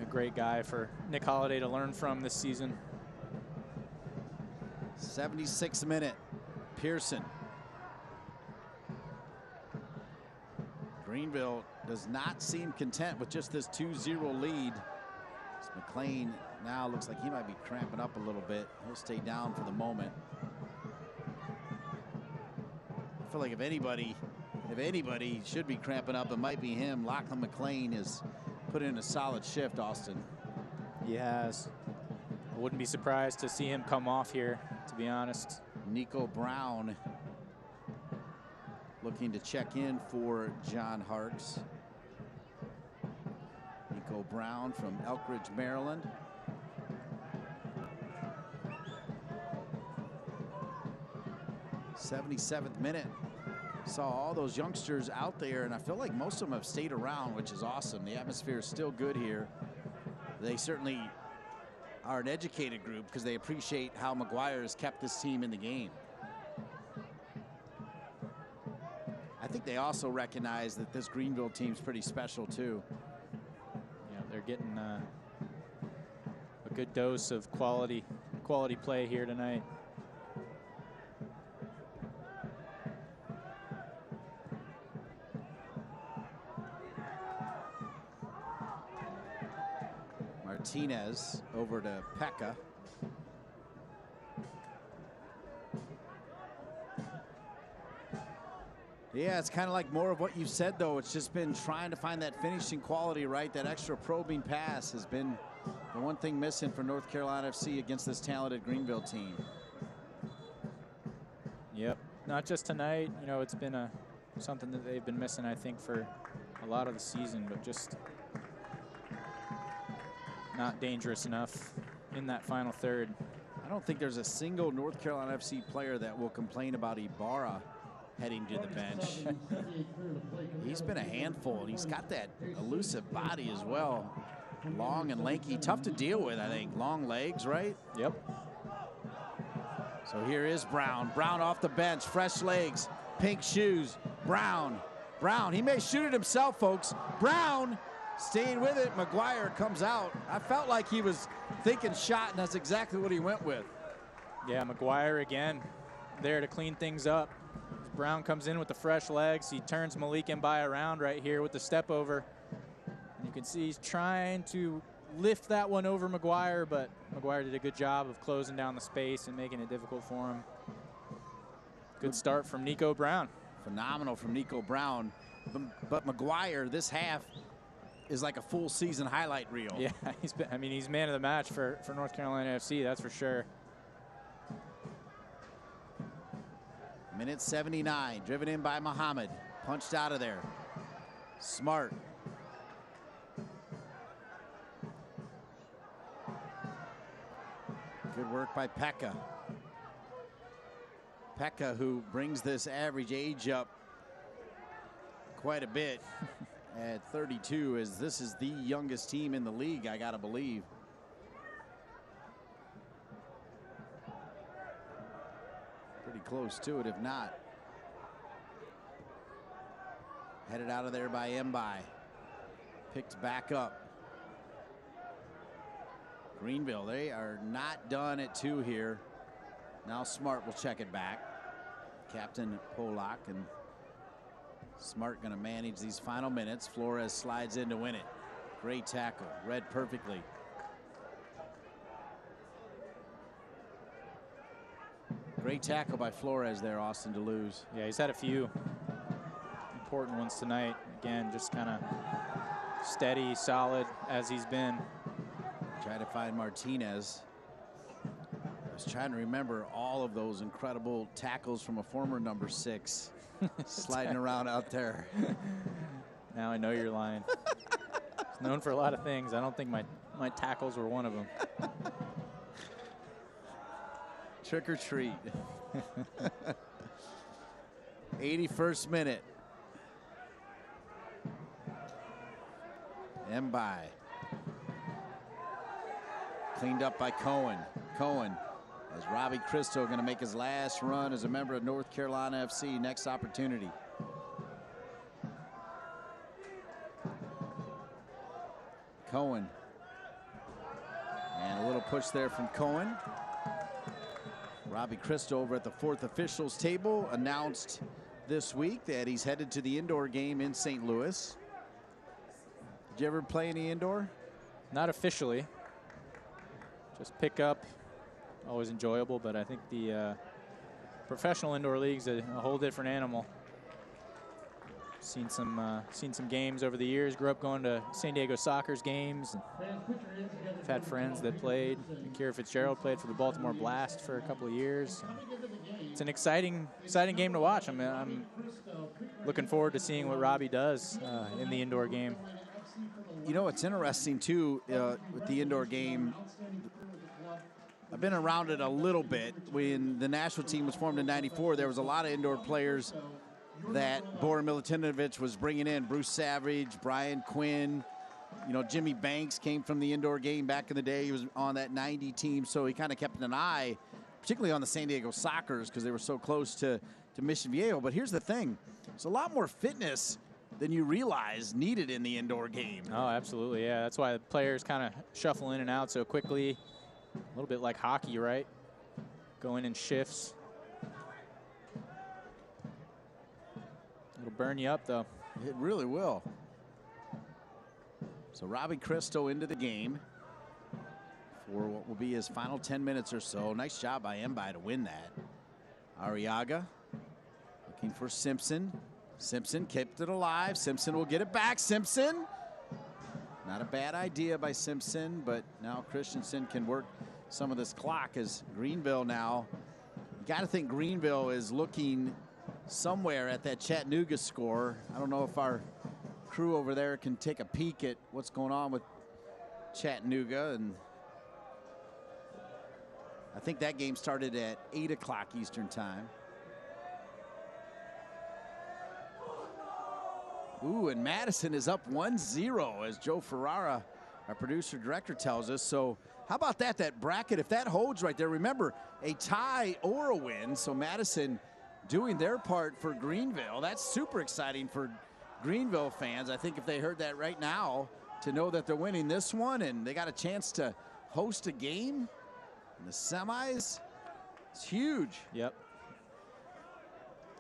A great guy for Nick Holliday to learn from this season. 76th minute, Pearson. Greenville does not seem content with just this 2-0 lead. As McLean now looks like he might be cramping up a little bit. He'll stay down for the moment. I feel like if anybody should be cramping up, it might be him. Lachlan McLean has put in a solid shift, Austin. He has. I wouldn't be surprised to see him come off here, to be honest. Nico Brown looking to check in for John Harkes. Nico Brown from Elkridge, Maryland. '77th minute. Saw all those youngsters out there, and I feel like most of them have stayed around, which is awesome. The atmosphere is still good here. They certainly are an educated group because they appreciate how Maguire has kept this team in the game. I think they also recognize that this Greenville team's pretty special too. Yeah, they're getting a good dose of quality play here tonight. Martinez over to Pekka. Yeah, it's kind of like more of what you said, though. It's just been trying to find that finishing quality, right? That extra probing pass has been the one thing missing for North Carolina FC against this talented Greenville team. Yep, not just tonight. You know, it's been something that they've been missing, I think, for a lot of the season, but just not dangerous enough in that final third. I don't think there's a single North Carolina FC player that will complain about Ibarra heading to the bench. He's been a handful, and he's got that elusive body as well. Long and lanky, tough to deal with, I think. Long legs, right? Yep. So here is Brown. Brown off the bench, fresh legs, pink shoes. Brown, he may shoot it himself, folks. Brown staying with it. Maguire comes out. I felt like he was thinking shot, and that's exactly what he went with. Yeah, Maguire again there to clean things up. Brown comes in with the fresh legs. He turns Malik Mbai around right here with the step over. And you can see he's trying to lift that one over Maguire, but Maguire did a good job of closing down the space and making it difficult for him. Good start from Nico Brown. Phenomenal from Nico Brown. But Maguire, this half, is like a full season highlight reel. Yeah, he's man of the match for North Carolina FC, that's for sure. Minute 79, driven in by Muhammad. Punched out of there. Smart. Good work by Pekka. Pekka, who brings this average age up quite a bit at 32, as this is the youngest team in the league, I gotta believe. Pretty close to it, if not. Headed out of there by Mbai. Picked back up. Greenville, they are not done at 2 here. Now Smart will check it back. Captain Polak, and Smart gonna manage these final minutes. Flores slides in to win it. Great tackle, read perfectly. Great tackle by Flores there, Austin, to lose. Yeah, he's had a few important ones tonight. Again, just kind of steady, solid as he's been. Try to find Martinez. was trying to remember all of those incredible tackles from a former number 6 sliding around out there. Now I know you're lying. He's known for a lot of things. I don't think my tackles were one of them. Trick or treat. 81st minute. Mbai. Cleaned up by Cohen. Cohen, as Robbie Christo going to make his last run as a member of North Carolina FC. Next opportunity. Cohen. And a little push there from Cohen. Robbie Christo over at the 4th officials table announced this week that he's headed to the indoor game in St. Louis. Did you ever play any indoor? Not officially. Just pick up. Always enjoyable, but I think the professional indoor league's a whole different animal. Seen some games over the years. Grew up going to San Diego Soccer's games. I've had friends that played. Kira Fitzgerald played for the Baltimore Blast for a couple of years. It's an exciting game to watch. I'm looking forward to seeing what Robbie does in the indoor game. You know, it's interesting too with the indoor game. I've been around it a little bit. When the national team was formed in '94, there was a lot of indoor players that Bora Milutinovic was bringing in. Bruce Savage, Brian Quinn, you know, Jimmy Banks came from the indoor game back in the day. He was on that '90 team, so he kind of kept an eye, particularly on the San Diego Sockers, because they were so close to Mission Viejo. But here's the thing. There's a lot more fitness than you realize needed in the indoor game. Oh, absolutely, yeah. That's why the players kind of shuffle in and out so quickly. A little bit like hockey, right? Go in shifts. It'll burn you up, though. It really will. So Robbie Christo into the game for what will be his final 10 minutes or so. Nice job by Mbai to win that. Arriaga looking for Simpson. Simpson kept it alive. Simpson will get it back. Simpson. Not a bad idea by Simpson, but now Christensen can work some of this clock as Greenville now. You got to think Greenville is looking somewhere at that Chattanooga score. I don't know if our crew over there can take a peek at what's going on with Chattanooga. And I think that game started at 8 o'clock Eastern time. Ooh, and Madison is up 1-0 as Joe Ferrara, our producer director, tells us. So how about that bracket, if that holds right there, remember, a tie or a win. So Madison doing their part for Greenville. That's super exciting for Greenville fans. I think if they heard that right now, to know that they're winning this one and they got a chance to host a game in the semis, it's huge. Yep.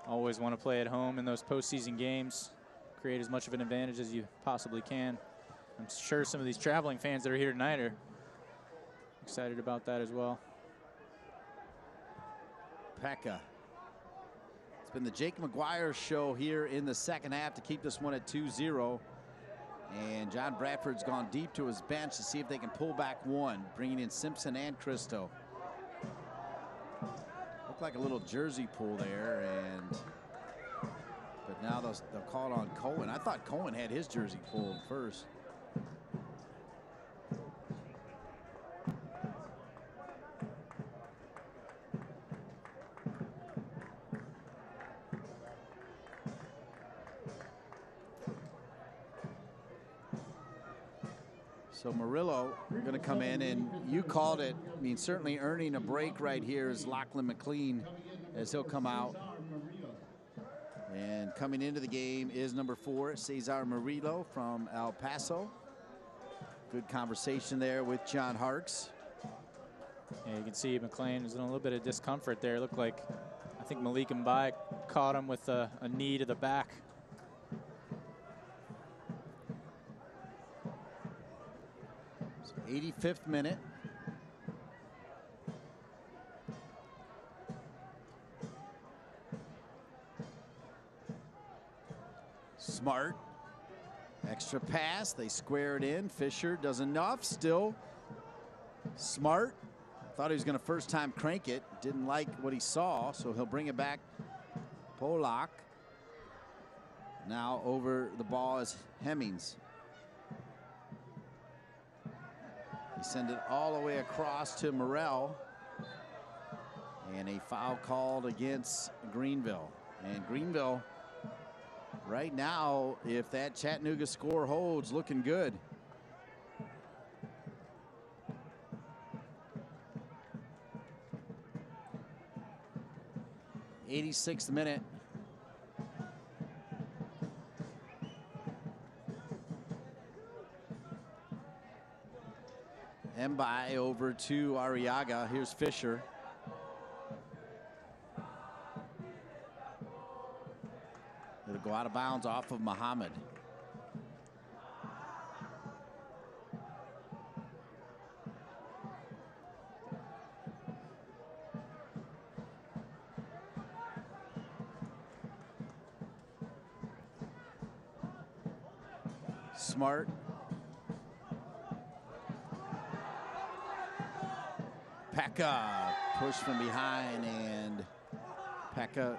Always want to play at home in those postseason games. Create as much of an advantage as you possibly can. I'm sure some of these traveling fans that are here tonight are excited about that as well. Pekka. It's been the Jake Maguire show here in the second half to keep this one at 2-0. And John Bradford's gone deep to his bench to see if they can pull back one, bringing in Simpson and Christo. Looked like a little jersey pull there, but now they'll call it on Cohen. I thought Cohen had his jersey pulled first. So Murillo going to come in, and you called it. I mean, certainly earning a break right here is Lachlan McLean as he'll come out. And coming into the game is number 4, Cesar Murillo from El Paso. Good conversation there with John Harkes. Yeah, you can see McLean is in a little bit of discomfort there. It looked like, I think Malik Mbai caught him with a knee to the back. So 85th minute. Smart. Extra pass. They square it in. Fisher does enough. Still Smart Thought he was going to first time crank it. Didn't like what he saw, so he'll bring it back. Polak. Now over the ball is Hemmings. He sent it all the way across to Morrell. And a foul called against Greenville. And Greenville, right now, if that Chattanooga score holds, looking good. '86th minute. Mbai over to Arriaga. Here's Fisher. It'll go out of bounds off of Muhammad. Smart. Pekka pushed from behind, and Pekka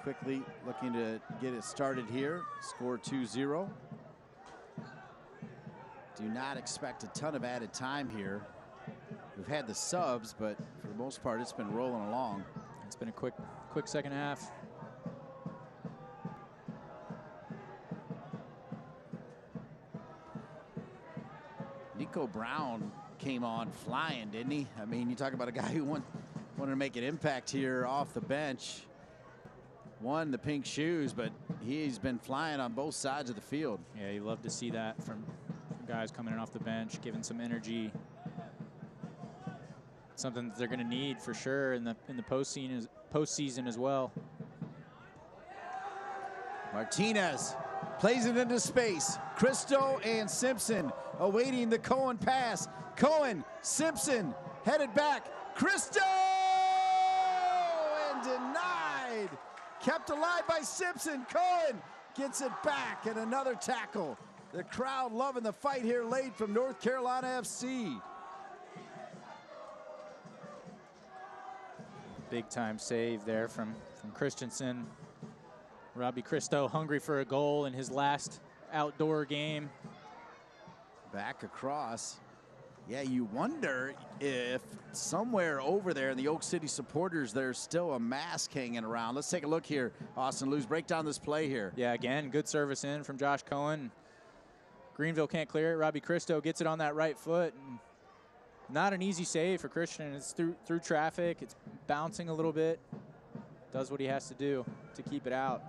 quickly looking to get it started here. Score 2-0. Do not expect a ton of added time here. We've had the subs, but for the most part, it's been rolling along. It's been a quick second half. Nico Brown came on flying, didn't he? I mean, you talk about a guy who wanted to make an impact here off the bench. Won the pink shoes, but he's been flying on both sides of the field. Yeah, you love to see that from guys coming in off the bench, giving some energy. Something that they're going to need for sure in the postseason as well. Martinez plays it into space. Cristo and Simpson awaiting the Cohen pass. Cohen, Simpson, headed back. Cristo! And denied. Kept alive by Simpson. Cohen gets it back, and another tackle. The crowd loving the fight here late from North Carolina FC. Big time save there from Christensen. Robbie Cristo hungry for a goal in his last outdoor game. Back across. Yeah, you wonder if somewhere over there in the Oak City supporters, there's still a mask hanging around. Let's take a look here. Austin Luz, break down this play here. Yeah, again, good service in from Josh Cohen. Greenville can't clear it. Robbie Cristo gets it on that right foot. And not an easy save for Christian. It's through traffic. It's bouncing a little bit. Does what he has to do to keep it out.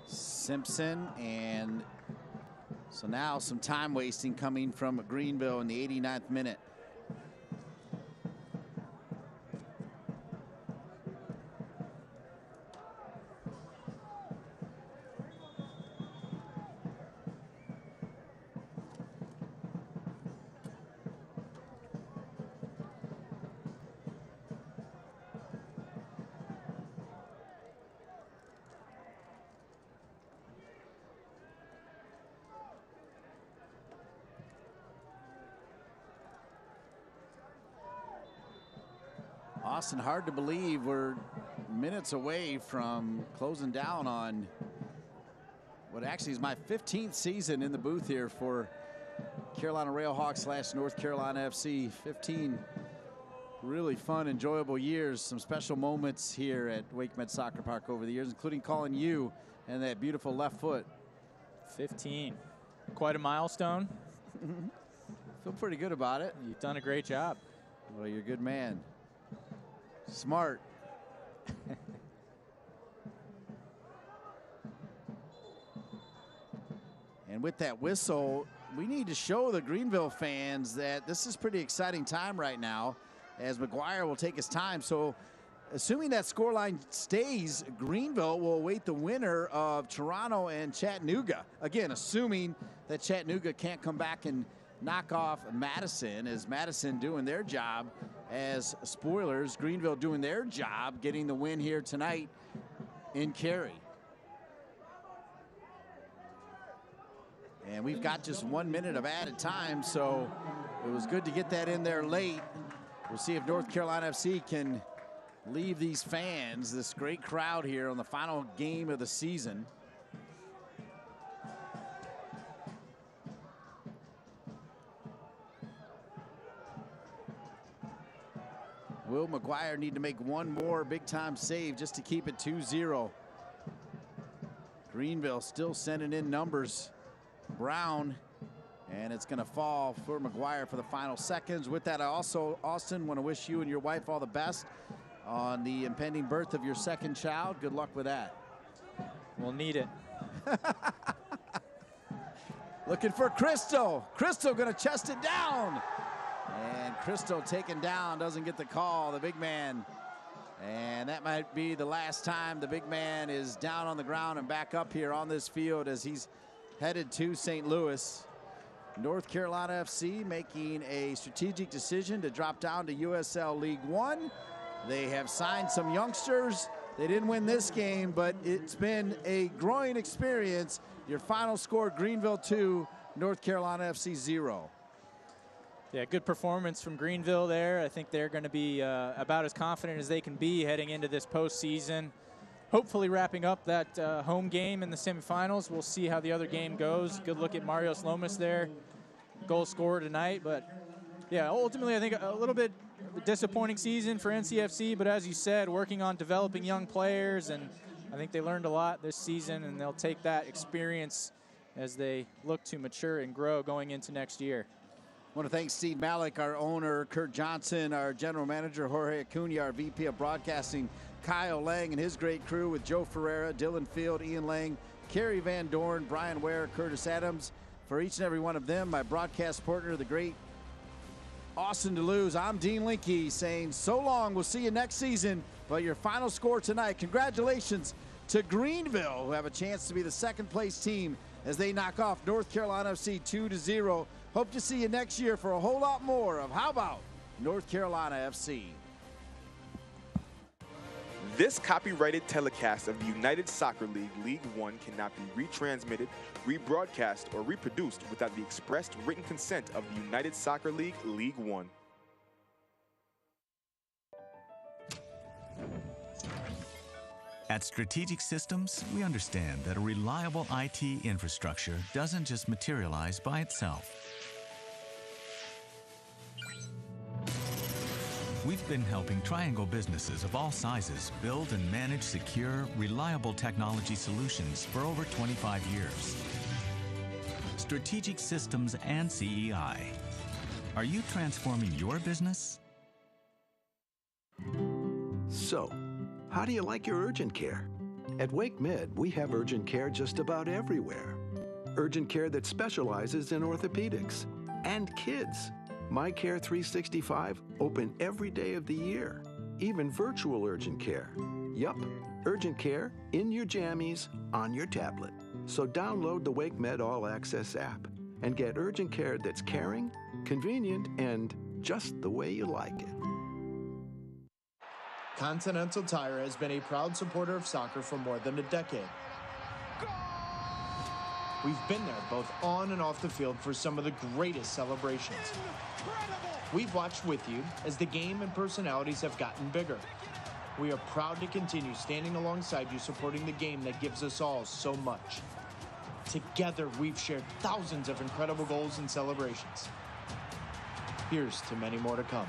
Simpson, and so now some time wasting coming from Greenville in the 89th minute. Austin, hard to believe we're minutes away from closing down on what actually is my 15th season in the booth here for Carolina Railhawks / North Carolina FC. 15 really fun, enjoyable years. Some special moments here at Wake Med Soccer Park over the years, including calling you and that beautiful left foot. 15. Quite a milestone. Feel pretty good about it. You've done a great job. Well, you're a good man. Smart. And with that whistle, we need to show the Greenville fans that this is pretty exciting time right now, as Maguire will take his time. So assuming that scoreline stays, Greenville will await the winner of Toronto and Chattanooga. Again, assuming that Chattanooga can't come back and knock off Madison, as Madison doing their job as spoilers. Greenville doing their job, getting the win here tonight in Cary. And we've got just 1 minute of added time, so it was good to get that in there late. We'll see if North Carolina FC can leave these fans, this great crowd here on the final game of the season. Will Maguire need to make one more big-time save just to keep it 2-0. Greenville still sending in numbers. Brown, and it's going to fall for Maguire for the final seconds. With that, I also, Austin, want to wish you and your wife all the best on the impending birth of your second child. Good luck with that. We'll need it. Looking for Crystal. Crystal going to chest it down. And Crystal taken down, doesn't get the call, the big man. And that might be the last time the big man is down on the ground and back up here on this field as he's headed to St. Louis. North Carolina FC making a strategic decision to drop down to USL League One. They have signed some youngsters. They didn't win this game, but it's been a growing experience. Your final score, Greenville 2, North Carolina FC 0. Yeah, good performance from Greenville there. I think they're going to be about as confident as they can be heading into this postseason. Hopefully wrapping up that home game in the semifinals. We'll see how the other game goes. Good look at Marios Lomas there. Goal scorer tonight. But, yeah, ultimately I think a little bit disappointing season for NCFC. But as you said, working on developing young players. And I think they learned a lot this season. And they'll take that experience as they look to mature and grow going into next year. I want to thank Steve Malik, our owner, Kurt Johnson, our general manager, Jorge Acuna, our VP of broadcasting, Kyle Lang and his great crew with Joe Ferreira, Dylan Field, Ian Lang, Kerry Van Dorn, Brian Ware, Curtis Adams. For each and every one of them, my broadcast partner, the great Austin DeLuz. I'm Dean Linke saying so long. We'll see you next season. But your final score tonight, congratulations to Greenville, who have a chance to be the second place team as they knock off North Carolina FC 2-0. Hope to see you next year for a whole lot more of How About North Carolina FC. This copyrighted telecast of the United Soccer League League One cannot be retransmitted, rebroadcast, or reproduced without the expressed written consent of the United Soccer League League One. At Strategic Systems, we understand that a reliable IT infrastructure doesn't just materialize by itself. We've been helping Triangle businesses of all sizes build and manage secure, reliable technology solutions for over 25 years. Strategic Systems and CEI. Are you transforming your business? So, how do you like your urgent care? At Wake Med, we have urgent care just about everywhere. Urgent care that specializes in orthopedics and kids. My Care 365, open every day of the year. Even virtual urgent care. Yup, urgent care in your jammies on your tablet. So download the Wake Med All Access app and get urgent care that's caring, convenient, and just the way you like it. Continental Tire has been a proud supporter of soccer for more than a decade. We've been there both on and off the field for some of the greatest celebrations. We've watched with you as the game and personalities have gotten bigger. We are proud to continue standing alongside you, supporting the game that gives us all so much. Together, we've shared thousands of incredible goals and celebrations. Here's to many more to come.